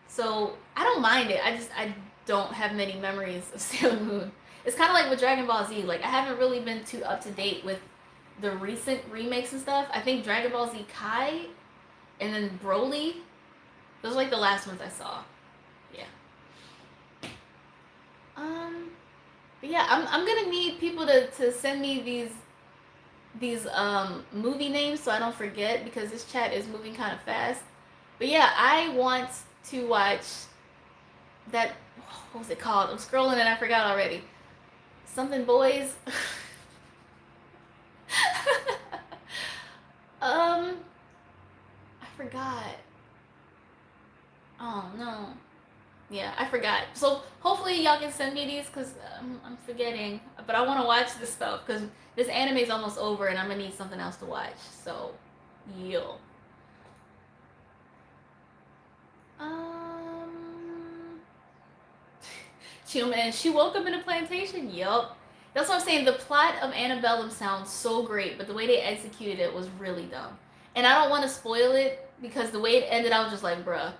So I don't mind it. I don't have many memories of Sailor Moon. It's kind of like with Dragon Ball Z. Like, I haven't really been too up to date with the recent remakes and stuff. I think Dragon Ball Z Kai and then Broly, those are like the last ones I saw. Yeah. But yeah, I'm gonna need people to send me these movie names so I don't forget, because this chat is moving kind of fast. But yeah, I want to watch that. What was it called? I'm scrolling and I forgot already. Something Boys. I forgot. Oh no. Yeah, I forgot. So hopefully y'all can send me these because I'm forgetting. But I want to watch this stuff because this anime is almost over and I'm gonna need something else to watch. So, yo. She woke up in a plantation. Yup. That's what I'm saying. The plot of Annabellum sounds so great, but the way they executed it was really dumb. And I don't want to spoil it because the way it ended, I was just like, bruh.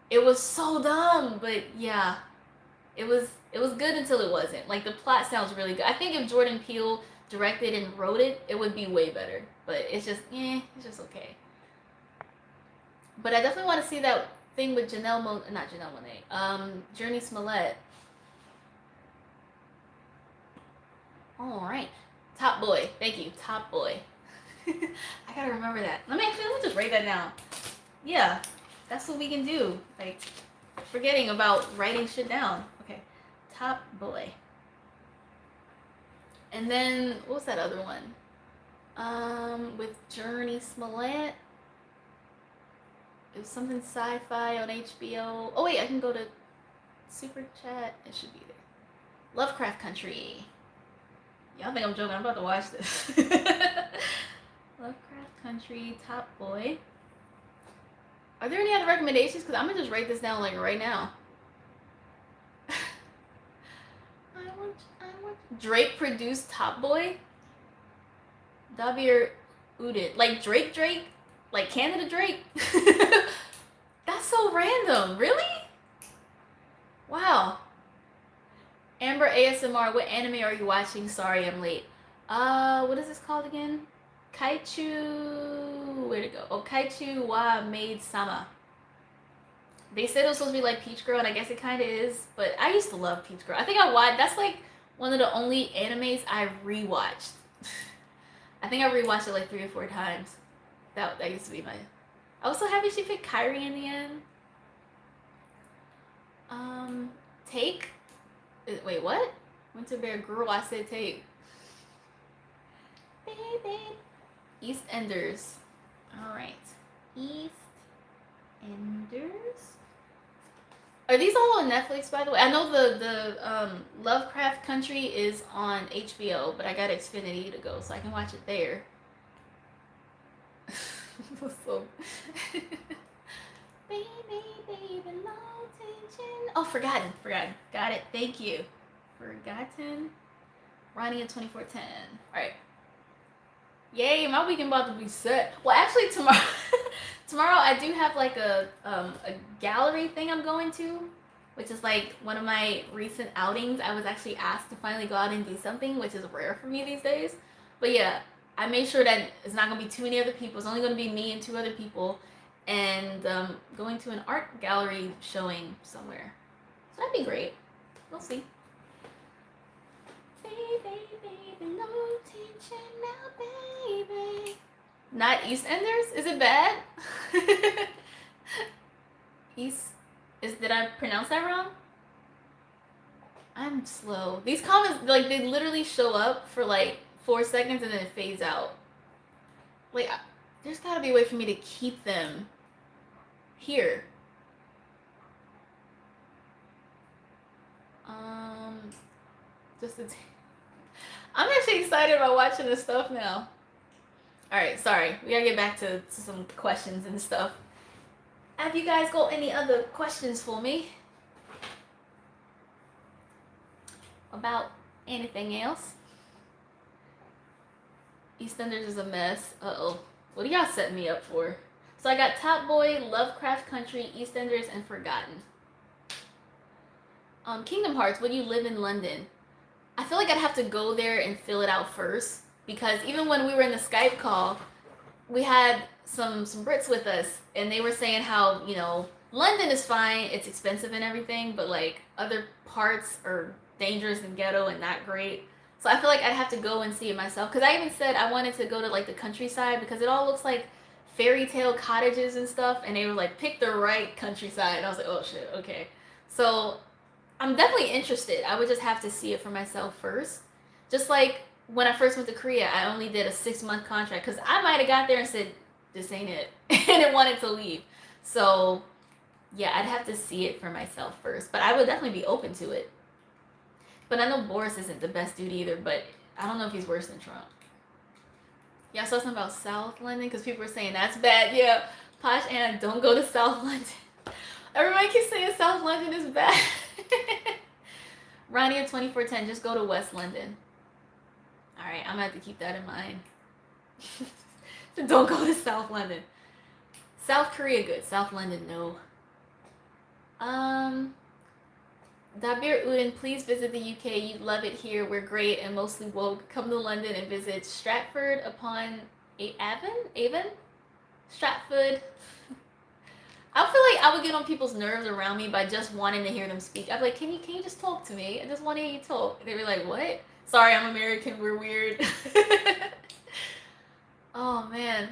It was so dumb, but yeah. It was good until it wasn't. Like, the plot sounds really good. I think if Jordan Peele directed and wrote it, it would be way better. But it's just, it's just okay. But I definitely want to see that thing with Journey Smollett. All right. Top Boy. Thank you. Top Boy. I gotta remember that. Let me just write that down. Yeah, that's what we can do. Like, forgetting about writing shit down. Okay, Top Boy. And then, what was that other one? With Journey Smollett. It was something sci-fi on HBO. Oh wait, I can go to Super Chat. It should be there. Lovecraft Country. Y'all think I'm joking? I'm about to watch this. Lovecraft Country, Top Boy. Are there any other recommendations? Because I'm gonna just write this down like right now. I want Drake produced Top Boy. Dabir Udit. Like Drake? Like Canada Drake? That's so random. Really? Wow. Amber ASMR, what anime are you watching? Sorry, I'm late. What is this called again? Kaichu... Where'd it go? Oh, Kaichu wa Maid Sama. They said it was supposed to be like Peach Girl, and I guess it kind of is. But I used to love Peach Girl. I think I watched... That's like one of the only animes I rewatched. I think I rewatched it like 3 or 4 times. That used to be my... I was so happy she picked Kairi in the end. Take? Wait, what? Winter Bear Girl, I said take. Baby. EastEnders. Alright. EastEnders. Are these all on Netflix, by the way? I know the Lovecraft Country is on HBO, but I got Xfinity to go, so I can watch it there. So... Baby, no tension. Oh, Forgotten. Got it. Thank you. Forgotten. Ronnie in 2410. Alright. Yay, my weekend about to be set. Well, actually, tomorrow I do have like a gallery thing I'm going to, which is like one of my recent outings. I was actually asked to finally go out and do something, which is rare for me these days. But yeah, I made sure that it's not going to be too many other people. It's only going to be me and 2 other people. And going to an art gallery showing somewhere. So that'd be great. We'll see. Baby, no tension now, baby. Not EastEnders? Is it bad? Did I pronounce that wrong? I'm slow. These comments, like, they literally show up for like 4 seconds and then it fades out. Like, there's gotta be a way for me to keep them here. I'm actually excited about watching this stuff now. Alright, sorry. We gotta get back to some questions and stuff. Have you guys got any other questions for me? About anything else? EastEnders is a mess. Uh-oh. What are y'all setting me up for? So I got Top Boy, Lovecraft Country, EastEnders, and Forgotten. Kingdom Hearts, would you live in London? I feel like I'd have to go there and fill it out first, because even when we were in the Skype call, we had some Brits with us, and they were saying how, you know, London is fine, it's expensive and everything, but like other parts are dangerous and ghetto and not great. So I feel like I'd have to go and see it myself, because I even said I wanted to go to like the countryside, because it all looks like fairy tale cottages and stuff, and they were like, pick the right countryside, and I was like, oh shit, okay. So I'm definitely interested. I would just have to see it for myself first. Just like when I first went to Korea, I only did a 6-month contract, because I might have got there and said, this ain't it, and it wanted to leave. So yeah, I'd have to see it for myself first, but I would definitely be open to it. But I know Boris isn't the best dude either, but I don't know if he's worse than Trump. Y'all saw something about South London? Because people were saying that's bad. Yeah, Posh Anna, don't go to South London. Everybody keeps saying South London is bad. Ronnie at 2410, just go to West London. Alright, I'm going to have to keep that in mind. So don't go to South London. South Korea, good. South London, no. Dabir Udin, please visit the UK. You'd love it here. We're great and mostly woke. Come to London and visit Stratford upon Avon? Stratford. I feel like I would get on people's nerves around me by just wanting to hear them speak. I'd be like, can you just talk to me? I just want to hear you talk. They'd be like, what? Sorry, I'm American. We're weird. Oh man.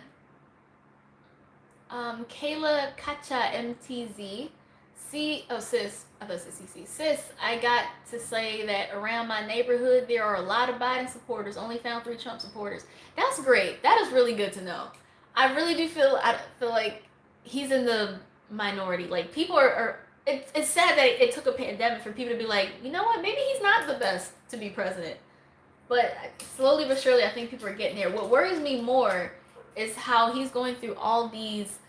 Kayla Kacha MTZ. Sis, I thought it said CC. Sis, I got to say that around my neighborhood there are a lot of Biden supporters. Only found 3 Trump supporters. That's great. That is really good to know. I really do I feel like he's in the minority. Like people are it's sad that it took a pandemic for people to be like, you know what, maybe he's not the best to be president. But slowly but surely, I think people are getting there. What worries me more is how he's going through all these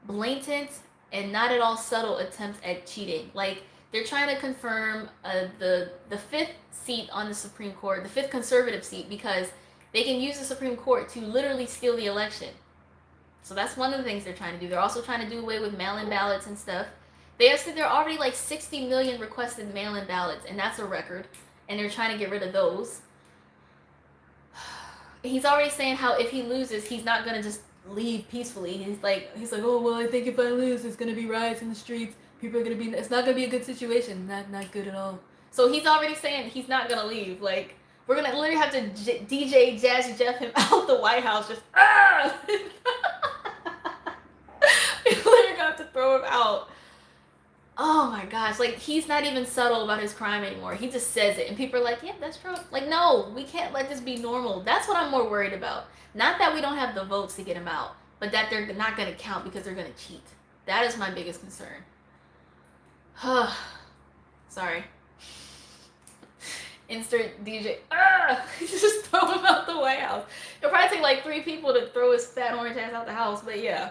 blatant and not at all subtle attempts at cheating. Like they're trying to confirm the 5th seat on the Supreme Court, the 5th conservative seat, because they can use the Supreme Court to literally steal the election. So that's one of the things they're trying to do. They're also trying to do away with mail-in ballots and stuff. They have said there are already like 60 million requested mail-in ballots, and that's a record. And they're trying to get rid of those. He's already saying how if he loses, he's not gonna just leave peacefully. He's like, oh well, I think if I lose, it's gonna be riots in the streets. People are gonna be. It's not gonna be a good situation. Not good at all. So he's already saying he's not gonna leave. Like we're gonna literally have to DJ Jazzy Jeff him out the White House. Just we literally gonna have to throw him out. Oh my gosh, like he's not even subtle about his crime anymore. He just says it and people are like, yeah, that's true. Like, no, we can't let this be normal. That's what I'm more worried about. Not that we don't have the votes to get him out, but that they're not going to count because they're going to cheat. That is my biggest concern. Sorry. Insert DJ. Just throw him out the White House. It'll probably take like 3 people to throw his fat orange ass out the house, but yeah.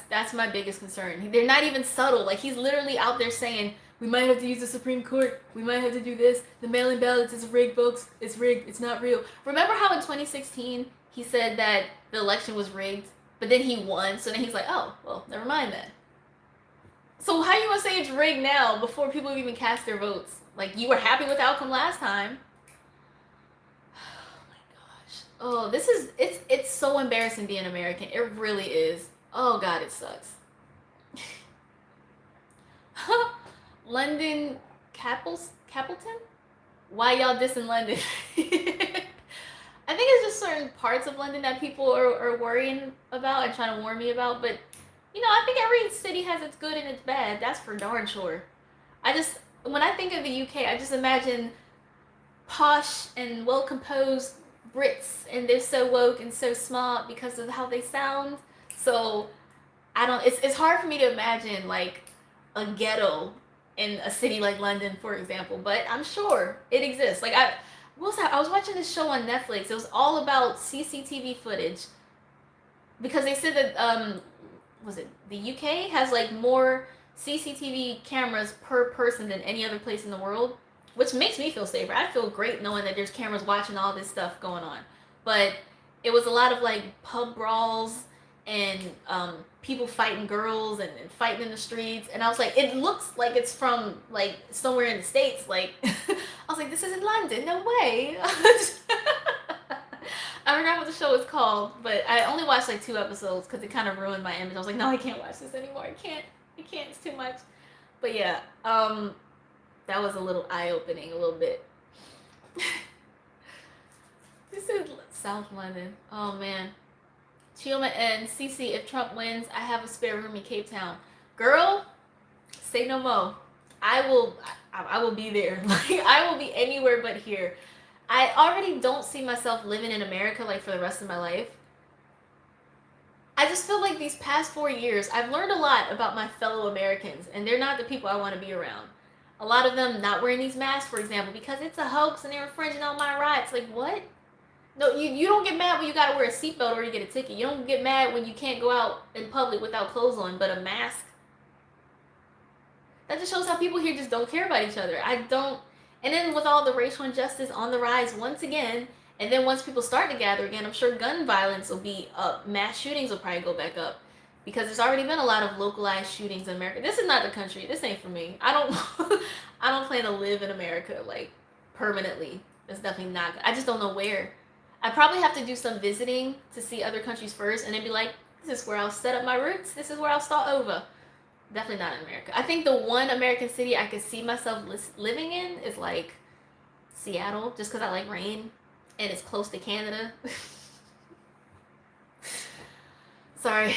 That's my biggest concern. They're not even subtle. Like he's literally out there saying, we might have to use the Supreme Court. We might have to do this. The mail-in ballots is rigged, folks. It's rigged. It's not real. Remember how in 2016 he said that the election was rigged, but then he won. So then he's like, oh, well, never mind then. So how you gonna say it's rigged now before people have even cast their votes? Like you were happy with the outcome last time. Oh my gosh. Oh, it's so embarrassing being American. It really is. Oh god, it sucks. London Capleton? Why y'all dissing London? I think it's just certain parts of London that people are worrying about and trying to warn me about, but you know, I think every city has its good and its bad. That's for darn sure. When I think of the UK, I just imagine posh and well composed Brits, and they're so woke and so smart because of how they sound. So it's hard for me to imagine like a ghetto in a city like London, for example, but I'm sure it exists. Like I was watching this show on Netflix. It was all about CCTV footage because they said that was it the UK has like more CCTV cameras per person than any other place in the world, which makes me feel safer. I feel great knowing that there's cameras watching all this stuff going on. But it was a lot of like pub brawls and people fighting girls and fighting in the streets, and I was like, it looks like it's from like somewhere in the States. Like I was like, this is in London, no way. I forgot what the show was called, but I only watched like 2 episodes because it kind of ruined my image. I was like, no, I can't watch this anymore. I can't, it's too much. But yeah, that was a little eye-opening, a little bit. This is South London. Oh man. Chioma and Cece, if Trump wins, I have a spare room in Cape Town. Girl, say no more. I will be there. Like I will be anywhere but here. I already don't see myself living in America like for the rest of my life. I just feel like these past 4 years, I've learned a lot about my fellow Americans, and they're not the people I want to be around. A lot of them not wearing these masks, for example, because it's a hoax and they're infringing on my rights. Like, what? No, you don't get mad when you gotta wear a seatbelt or you get a ticket. You don't get mad when you can't go out in public without clothes on, but a mask. That just shows how people here just don't care about each other. I don't. And then with all the racial injustice on the rise once again, and then once people start to gather again, I'm sure gun violence will be up. Mass shootings will probably go back up. Because there's already been a lot of localized shootings in America. This is not the country. This ain't for me. I don't plan to live in America, like, permanently. It's definitely not. I just don't know where. I probably have to do some visiting to see other countries first, and then be like, this is where I'll set up my roots. This is where I'll start over. Definitely not in America. I think the one American city I could see myself living in is, like, Seattle, just because I like rain, and it's close to Canada. Sorry,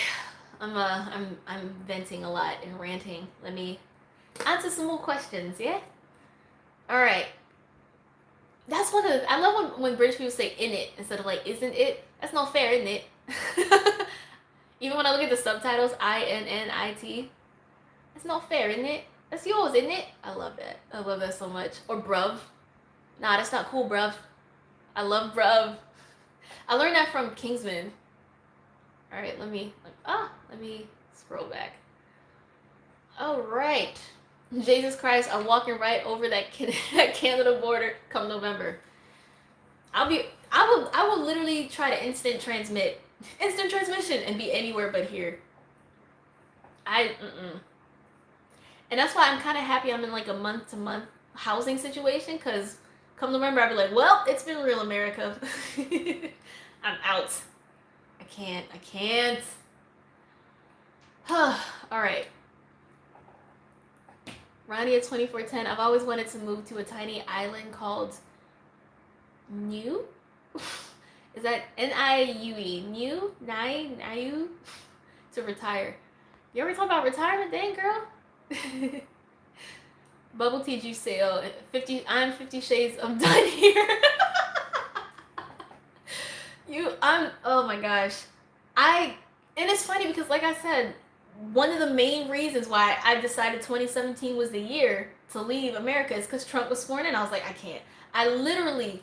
I'm venting a lot and ranting. Let me answer some more questions. Yeah. All right. That's one of the. I love when British people say "in it" instead of like "isn't it." That's not fair, isn't it? Even when I look at the subtitles, INNIT, it's not fair, isn't it? That's yours, isn't it? I love that. I love that so much. Or bruv. Nah, that's not cool, bruv. I love bruv. I learned that from Kingsman. All right, let me scroll back. All right. Jesus Christ, I'm walking right over that Canada border come November. I will literally try to instant transmission and be anywhere but here. And that's why I'm kind of happy I'm in like a month to month housing situation, because come November I'll be like, well, it's been real, America. I'm out. I can't. All right. Rania 2410. I've always wanted to move to a tiny island called Niue. Is that Niue? Niue? To retire. You ever talk about retirement? Dang, girl. Bubble tea juice sale. 50. I'm 50 Shades. I'm done here. Oh my gosh. And it's funny because, like I said, one of the main reasons why I decided 2017 was the year to leave America is because Trump was sworn in. I was like, I can't. I literally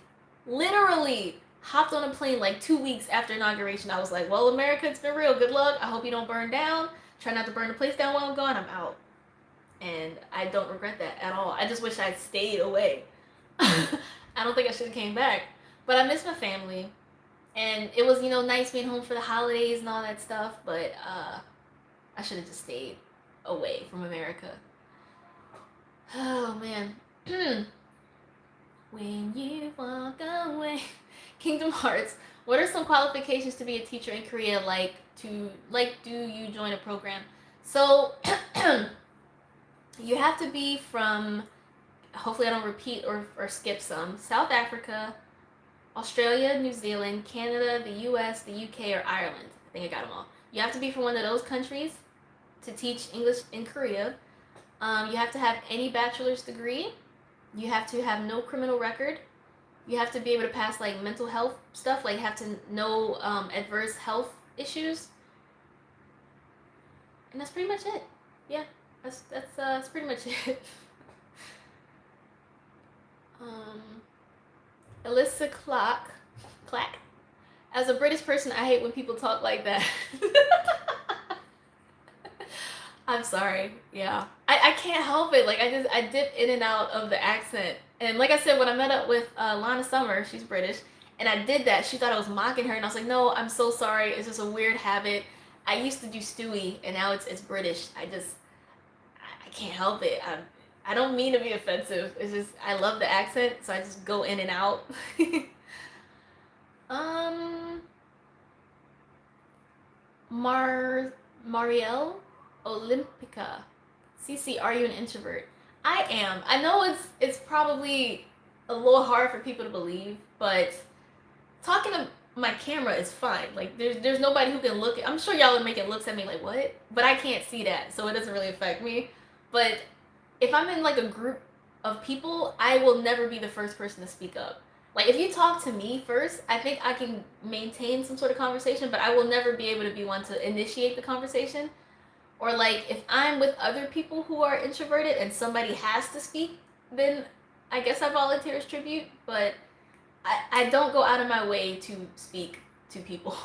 hopped on a plane like 2 weeks after inauguration. I was like, well, America, it's been real. Good luck. I hope you don't burn down. Try not to burn the place down while I'm gone. I'm out. And I don't regret that at all. I just wish I'd stayed away. I don't think I should have came back. But I miss my family. And it was, nice being home for the holidays and all that stuff. But I should have just stayed away from America. Oh, man. When you walk away. Kingdom Hearts. What are some qualifications to be a teacher in Korea? Do you join a program? So, you have to be from, hopefully I don't repeat or skip some, South Africa, Australia, New Zealand, Canada, the US, the UK, or Ireland. I think I got them all. You have to be from one of those countries to teach English in Korea. You have to have any bachelor's degree. You have to have no criminal record. You have to be able to pass like mental health stuff, like have to know adverse health issues. And that's pretty much it. Yeah, that's pretty much it. Alyssa Clack. As a British person, I hate when people talk like that. I'm sorry. Yeah. I can't help it. Like, I dip in and out of the accent. And like I said, when I met up with Lana Summer, she's British, and I did that, she thought I was mocking her, and I was like, no, I'm so sorry. It's just a weird habit. I used to do Stewie, and now it's British. I can't help it. I don't mean to be offensive. It's just, I love the accent, so I just go in and out. Marielle Olympica. CC, are you an introvert? I am. I know it's probably a little hard for people to believe, but talking to my camera is fine. Like there's nobody who can look at. I'm sure y'all are making looks at me like what, but I can't see that, so it doesn't really affect me. But if I'm in like a group of people, I will never be the first person to speak up. Like if you talk to me first, I think I can maintain some sort of conversation, but I will never be able to be one to initiate the conversation. Or like if I'm with other people who are introverted and somebody has to speak, then I guess I volunteer as tribute, but I don't go out of my way to speak to people.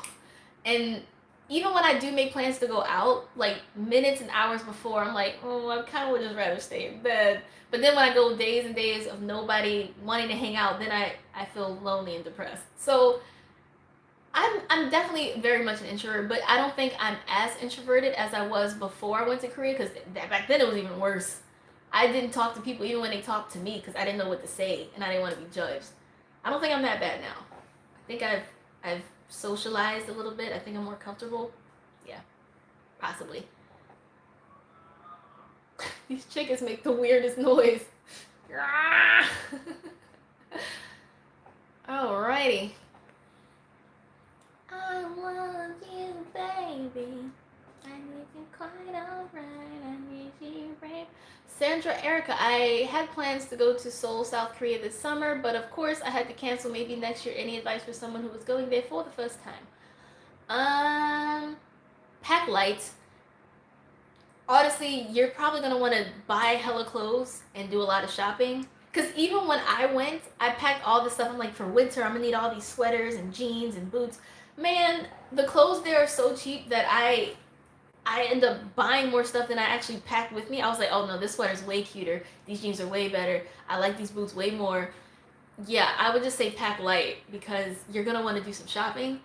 And even when I do make plans to go out, like minutes and hours before, I'm like, oh, I kind of would just rather stay in bed. But then when I go days and days of nobody wanting to hang out, then I feel lonely and depressed. So I'm definitely very much an introvert, but I don't think I'm as introverted as I was before I went to Korea, because back then it was even worse. I didn't talk to people even when they talked to me because I didn't know what to say and I didn't want to be judged. I don't think I'm that bad now. I think I've socialized a little bit. I think I'm more comfortable. Yeah, possibly. These chickens make the weirdest noise. Alrighty. I love you, baby. I need you quite alright. I need you, babe. Sandra Erica, I had plans to go to Seoul, South Korea this summer, but of course I had to cancel. Maybe next year. Any advice for someone who was going there for the first time? Pack light. Honestly, you're probably gonna want to buy hella clothes and do a lot of shopping. Cause even when I went, I packed all this stuff. I'm like, for winter, I'm gonna need all these sweaters and jeans and boots. Man, the clothes there are so cheap that I end up buying more stuff than I actually packed with me. I was like, oh no, this sweater's way cuter. These jeans are way better. I like these boots way more. Yeah, I would just say pack light because you're gonna want to do some shopping.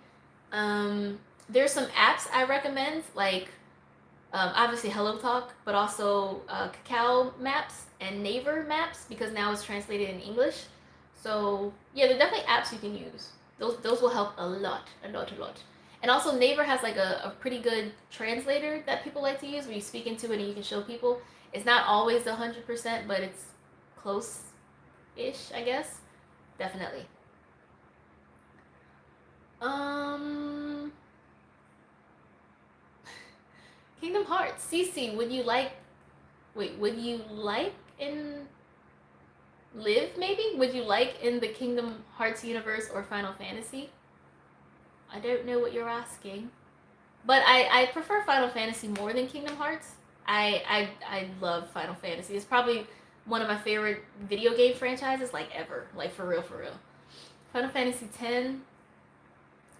There's some apps I recommend, like obviously Hello Talk, but also Kakao Maps and Naver Maps because now it's translated in English. So yeah, there are definitely apps you can use. Those will help a lot, a lot, a lot. And also Naver has like a pretty good translator that people like to use where you speak into it and you can show people. It's not always 100%, but it's close-ish, I guess. Definitely. Um, Kingdom Hearts. Cece, would you like? Wait, would you like in live maybe? Would you like in the Kingdom Hearts universe or Final Fantasy? I don't know what you're asking, but I prefer Final Fantasy more than Kingdom Hearts. I love Final Fantasy. It's probably one of my favorite video game franchises like ever. Like for real, for real. Final Fantasy X,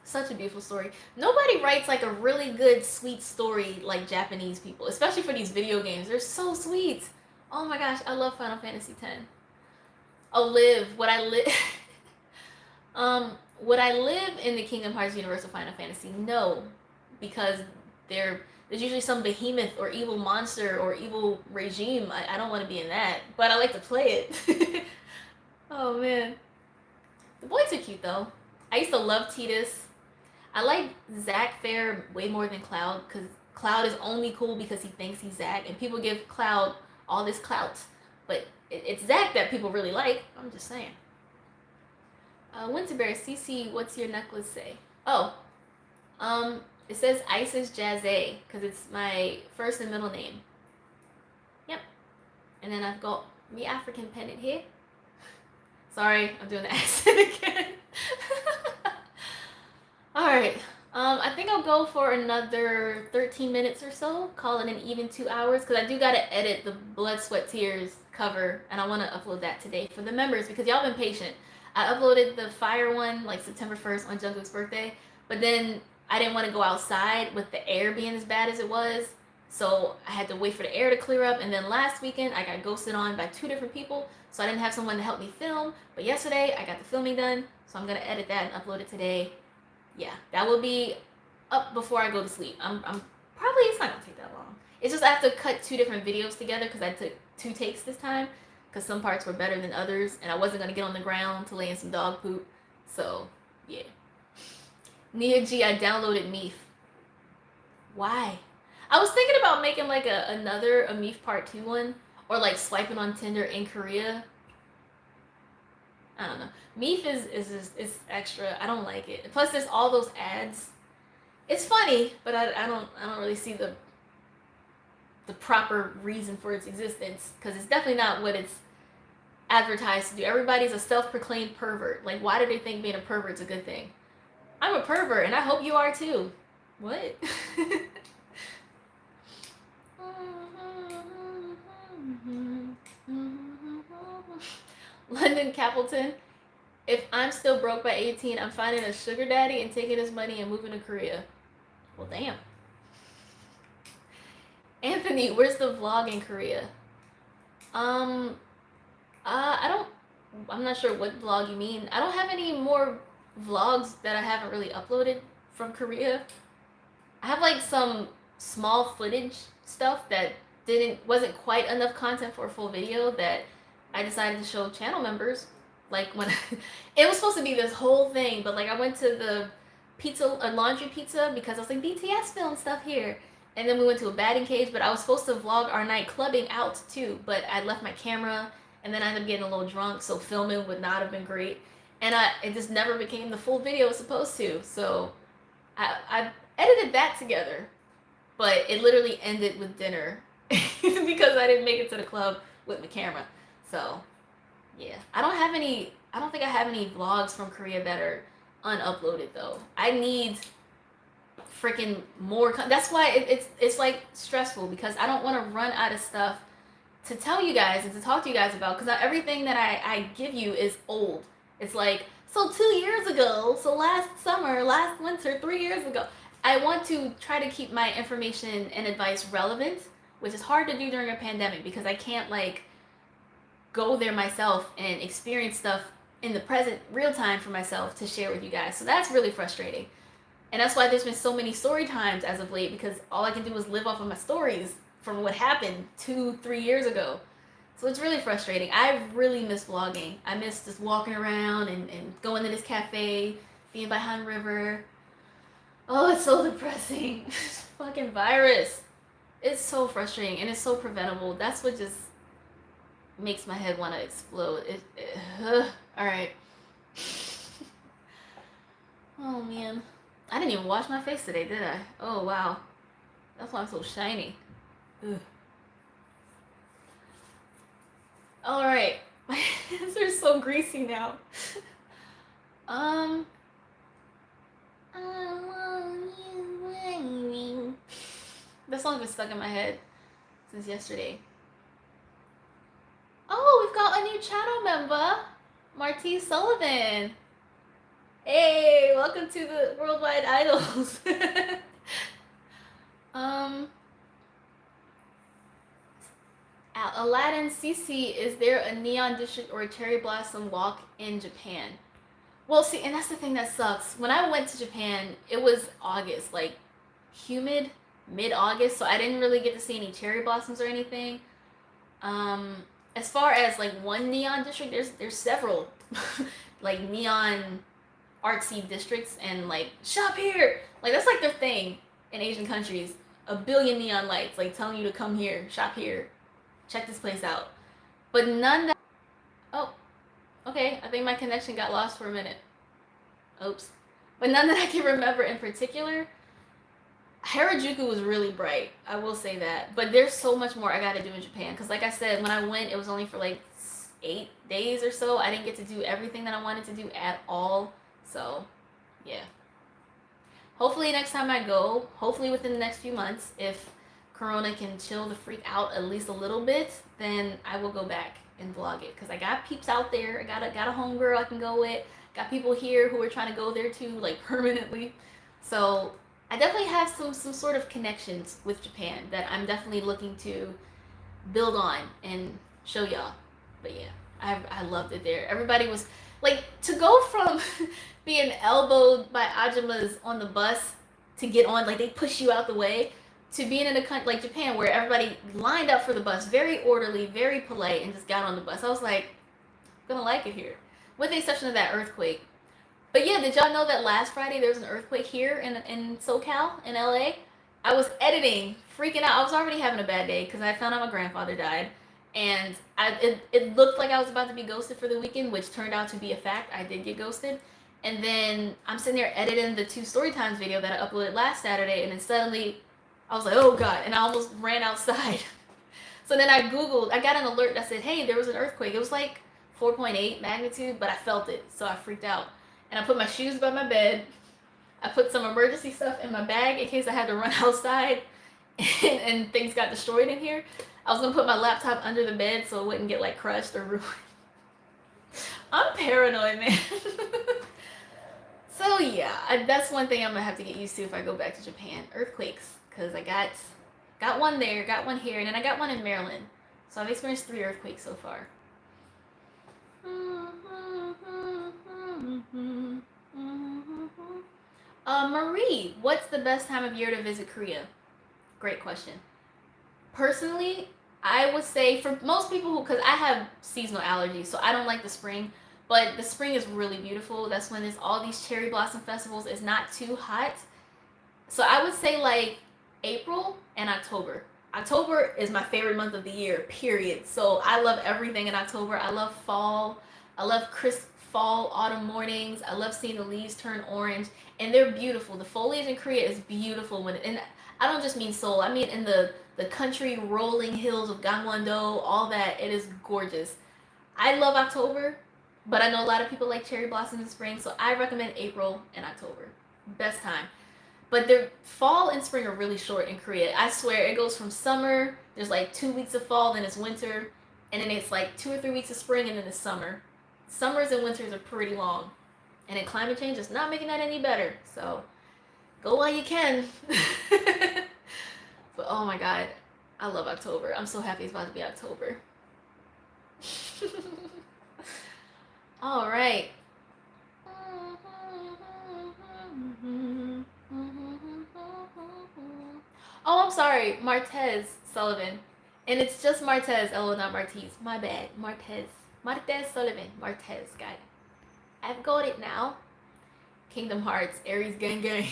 such a beautiful story. Nobody writes like a really good, sweet story like Japanese people, especially for these video games. They're so sweet. Oh my gosh, I love Final Fantasy X. Oh, live. Would I live? Would I live in the Kingdom Hearts universe of Final Fantasy? No, because there's usually some behemoth or evil monster or evil regime. I don't want to be in that, but I like to play it. Oh man, the boys are cute though. I used to love Tidus. I like Zack Fair way more than Cloud because Cloud is only cool because he thinks he's Zack, and people give Cloud all this clout, but it's Zack that people really like. I'm just saying. Winterberry, CC, what's your necklace say? Oh, it says Isis Jazzy because it's my first and middle name. Yep. And then I've got me African pendant here. Sorry, I'm doing the accent again. Alright, I think I'll go for another 13 minutes or so, call it an even 2 hours, because I do gotta edit the Blood, Sweat, Tears cover, and I want to upload that today for the members, because y'all been patient. I uploaded the Fire one, like September 1st on Jungkook's birthday, but then I didn't want to go outside with the air being as bad as it was, so I had to wait for the air to clear up, and then last weekend I got ghosted on by 2 different people, so I didn't have someone to help me film, but yesterday I got the filming done, so I'm gonna edit that and upload it today. Yeah, that will be up before I go to sleep. I'm probably, it's not gonna take that long. It's just I have to cut 2 different videos together because I took 2 takes this time because some parts were better than others and I wasn't gonna get on the ground to lay in some dog poop. So yeah. Nia G, I downloaded Meef. Why? I was thinking about making like another Meef Part 2 one or like swiping on Tinder in Korea. I don't know. Meef is extra. I don't like it. Plus, there's all those ads. It's funny, but I don't really see the proper reason for its existence because it's definitely not what it's advertised to do. Everybody's a self-proclaimed pervert. Like, why do they think being a pervert's a good thing? I'm a pervert, and I hope you are too. What? London Capleton. If I'm still broke by 18, I'm finding a sugar daddy and taking his money and moving to Korea. Well, damn. Anthony, where's the vlog in Korea? I'm not sure what vlog you mean. I don't have any more vlogs that I haven't really uploaded from Korea. I have like some small footage stuff that wasn't quite enough content for a full video that I decided to show channel members. Like when it was supposed to be this whole thing, but like I went to the laundry pizza because I was like, BTS film stuff here. And then we went to a batting cage, but I was supposed to vlog our night clubbing out too, but I left my camera and then I ended up getting a little drunk, so filming would not have been great. And it just never became the full video it was supposed to. So I edited that together, but it literally ended with dinner because I didn't make it to the club with my camera. So yeah, I don't think I have any vlogs from Korea that are unuploaded though. I need freaking more. That's why it's like stressful because I don't want to run out of stuff to tell you guys and to talk to you guys about because everything that I give you is old. It's like, so 2 years ago, so last summer, last winter, 3 years ago. I want to try to keep my information and advice relevant, which is hard to do during a pandemic because I can't like go there myself and experience stuff in the present real time for myself to share with you guys. So that's really frustrating. And that's why there's been so many story times as of late because all I can do is live off of my stories from what happened 2-3 years ago. So it's really frustrating. I really miss vlogging. I miss just walking around and going to this cafe, being by Han River. Oh, it's so depressing. Fucking virus. It's so frustrating and it's so preventable. That's what just makes my head want to explode. All right. Oh man. I didn't even wash my face today, did I? Oh wow. That's why I'm so shiny. Ugh. All right. My hands are so greasy now. Um. That song's been stuck in my head since yesterday. Oh, we've got a new channel member, Martise Sullivan. Hey, welcome to the Worldwide Idols. Aladdin CC, is there a neon district or a cherry blossom walk in Japan? Well, see, and that's the thing that sucks. When I went to Japan, it was August, like humid, mid-August, so I didn't really get to see any cherry blossoms or anything. As far as like one neon district, there's several, like neon artsy districts and like shop here. Like that's like their thing in Asian countries. A billion neon lights, like telling you to come here, shop here, check this place out. But none that. Oh, okay. I think my connection got lost for a minute. Oops. But none that I can remember in particular. Harajuku was really bright. I will say that. But there's so much more I got to do in Japan. Because, like I said, when I went, it was only for like 8 days or so. I didn't get to do everything that I wanted to do at all. So, yeah. Hopefully, next time I go, hopefully within the next few months, if Corona can chill the freak out at least a little bit, then I will go back and vlog it. Because I got peeps out there. I got a homegirl I can go with. Got people here who are trying to go there too, like permanently. So I definitely have some sort of connections with Japan that I'm definitely looking to build on and show y'all. But yeah, I loved it there. Everybody was like, to go from being elbowed by Ajumas on the bus to get on, like they push you out the way, to being in a country like Japan where everybody lined up for the bus, very orderly, very polite, and just got on the bus. I was like, I'm gonna like it here, with the exception of that earthquake. But yeah, did y'all know that last Friday there was an earthquake here in SoCal, in LA? I was editing, freaking out. I was already having a bad day because I found out my grandfather died. And it looked like I was about to be ghosted for the weekend, which turned out to be a fact. I did get ghosted. And then I'm sitting there editing the 2 story times video that I uploaded last Saturday, and then suddenly I was like, oh God, and I almost ran outside. So then I Googled, I got an alert that said, hey, there was an earthquake. It was like 4.8 magnitude, but I felt it, so I freaked out. And I put my shoes by my bed. I put some emergency stuff in my bag in case I had to run outside and things got destroyed in here. I was gonna put my laptop under the bed so it wouldn't get like crushed or ruined. I'm paranoid, man. So yeah, that's one thing I'm gonna have to get used to if I go back to Japan. Earthquakes, because I got one there, got one here, and then I got one in Maryland. So I've experienced 3 earthquakes so far. Marie, what's the best time of year to visit Korea? Great question. Personally, I would say for most people, because I have seasonal allergies, so I don't like the spring. But the spring is really beautiful. That's when there's all these cherry blossom festivals. It's not too hot. So I would say like April and October. October is my favorite month of the year, period. So I love everything in October. I love fall. I love crisp fall, autumn mornings. I love seeing the leaves turn orange, and they're beautiful. The foliage in Korea is beautiful and I don't just mean Seoul. I mean in the country rolling hills of Gangwon-do, all that. It is gorgeous. I love October, but I know a lot of people like cherry blossoms in spring, so I recommend April and October. Best time. But the fall and spring are really short in Korea. I swear it goes from summer, there's like 2 weeks of fall, then it's winter, and then it's like 2 or 3 weeks of spring, and then it's summer. Summers and winters are pretty long. And then climate change is not making that any better. So go while you can. But oh my god, I love October. I'm so happy it's about to be October. All right. Oh, I'm sorry, Martez Sullivan. And it's just Martez, not Martez. My bad, Martez. Martez Sullivan. Martez, got it. I've got it now. Kingdom Hearts, Aries gang gang.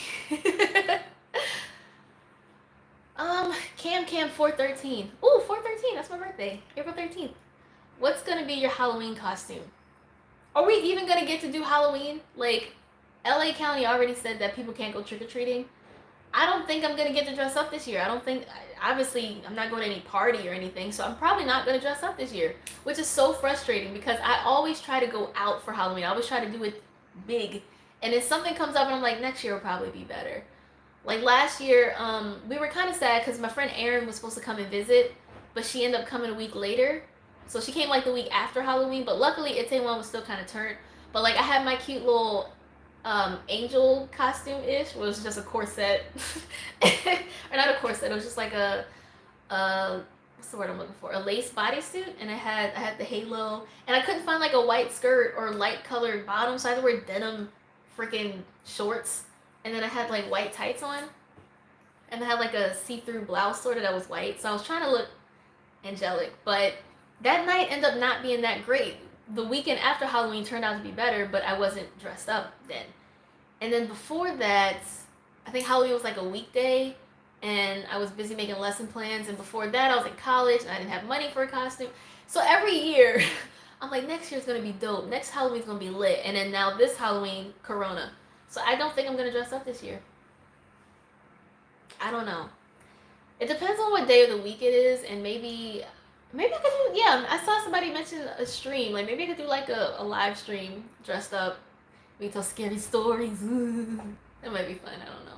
Cam 413. Ooh, 413, that's my birthday. April 13th. What's gonna be your Halloween costume? Are we even gonna get to do Halloween? Like, LA County already said that people can't go trick-or-treating. I don't think I'm gonna get to dress up this year. I don't think, obviously, I'm not going to any party or anything, so I'm probably not gonna dress up this year, which is so frustrating because I always try to go out for Halloween. I always try to do it big, and if something comes up and I'm like, next year will probably be better. Like last year, we were kind of sad because my friend Erin was supposed to come and visit, but she ended up coming a week later. So she came like the week after Halloween, but luckily Itaewon was still kind of turned. But like I had my cute little angel costume-ish, was just a corset. Or not a corset, it was just like a what's the word I'm looking for? A lace bodysuit, and I had the halo, and I couldn't find like a white skirt or light colored bottom, so I had to wear denim freaking shorts, and then I had like white tights on, and I had like a see-through blouse sort of that was white, so I was trying to look angelic, but that night ended up not being that great. The weekend after Halloween turned out to be better, but I wasn't dressed up then. And then before that, I think Halloween was like a weekday, and I was busy making lesson plans, and before that I was in college and I didn't have money for a costume. So every year I'm like, next year's gonna be dope, next Halloween's gonna be lit, and then now this Halloween, Corona. So I don't think I'm gonna dress up this year. I don't know. It depends on what day of the week it is, and maybe I could do, yeah, I saw somebody mention a stream. Like maybe I could do like a live stream dressed up. We tell scary stories. That might be fun, I don't know.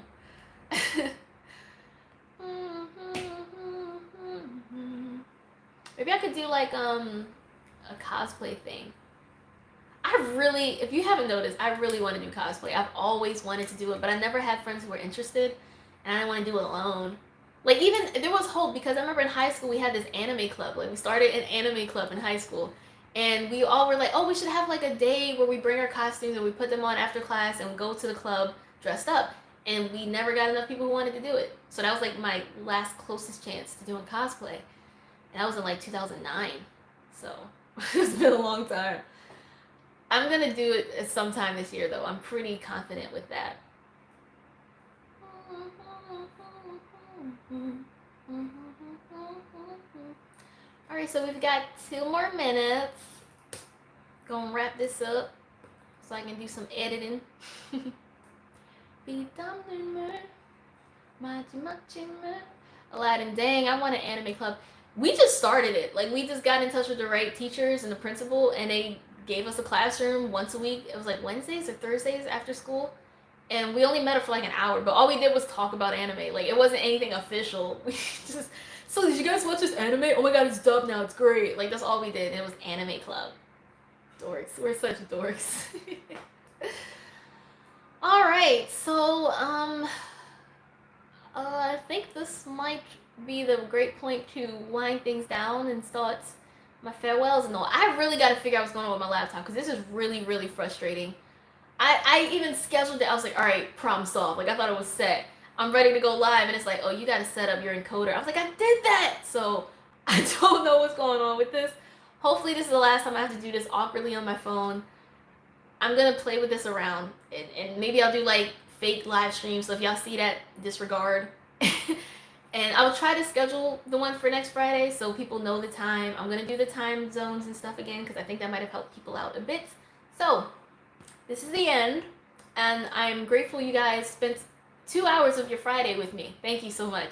Maybe I could do like a cosplay thing. If you haven't noticed, I really want to do cosplay. I've always wanted to do it, but I never had friends who were interested, and I didn't want to do it alone. Like even there was hope because I remember in high school we had this anime club. Like we started an anime club in high school, and we all were like, oh, we should have like a day where we bring our costumes and we put them on after class and we go to the club dressed up. And we never got enough people who wanted to do it. So that was like my last closest chance to doing cosplay, and that was in like 2009. So it's been a long time. I'm gonna do it sometime this year though. I'm pretty confident with that. Alright, so we've got 2 more minutes. Gonna wrap this up so I can do some editing. Aladdin, dang, I want an anime club. We just started it. Like we just got in touch with the right teachers and the principal, and they gave us a classroom once a week. It was like Wednesdays or Thursdays after school, and we only met her for like an hour, but all we did was talk about anime. Like it wasn't anything official. We just, so did you guys watch this anime? Oh my god, it's dubbed now, it's great. Like that's all we did, and it was anime club. Dorks, we're such dorks. All right, so I think this might be the great point to wind things down and start my farewells and all. I really got to figure out what's going on with my laptop because this is really, really frustrating. I even scheduled it. I was like, all right, problem solved. Like I thought it was set. I'm ready to go live, and it's like, oh, you got to set up your encoder. I was like, I did that. So I don't know what's going on with this. Hopefully this is the last time I have to do this awkwardly on my phone. I'm gonna play with this around, and maybe I'll do like fake live streams. So if y'all see that, disregard. And I'll try to schedule the one for next Friday so people know the time. I'm gonna do the time zones and stuff again because I think that might have helped people out a bit. So, this is the end, and I'm grateful you guys spent 2 hours of your Friday with me. Thank you so much.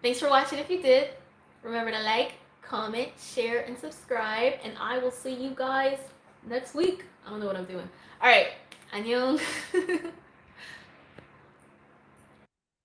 Thanks for watching if you did. Remember to like, comment, share, and subscribe, and I will see you guys next week. I don't know what I'm doing. Alright, annyeong.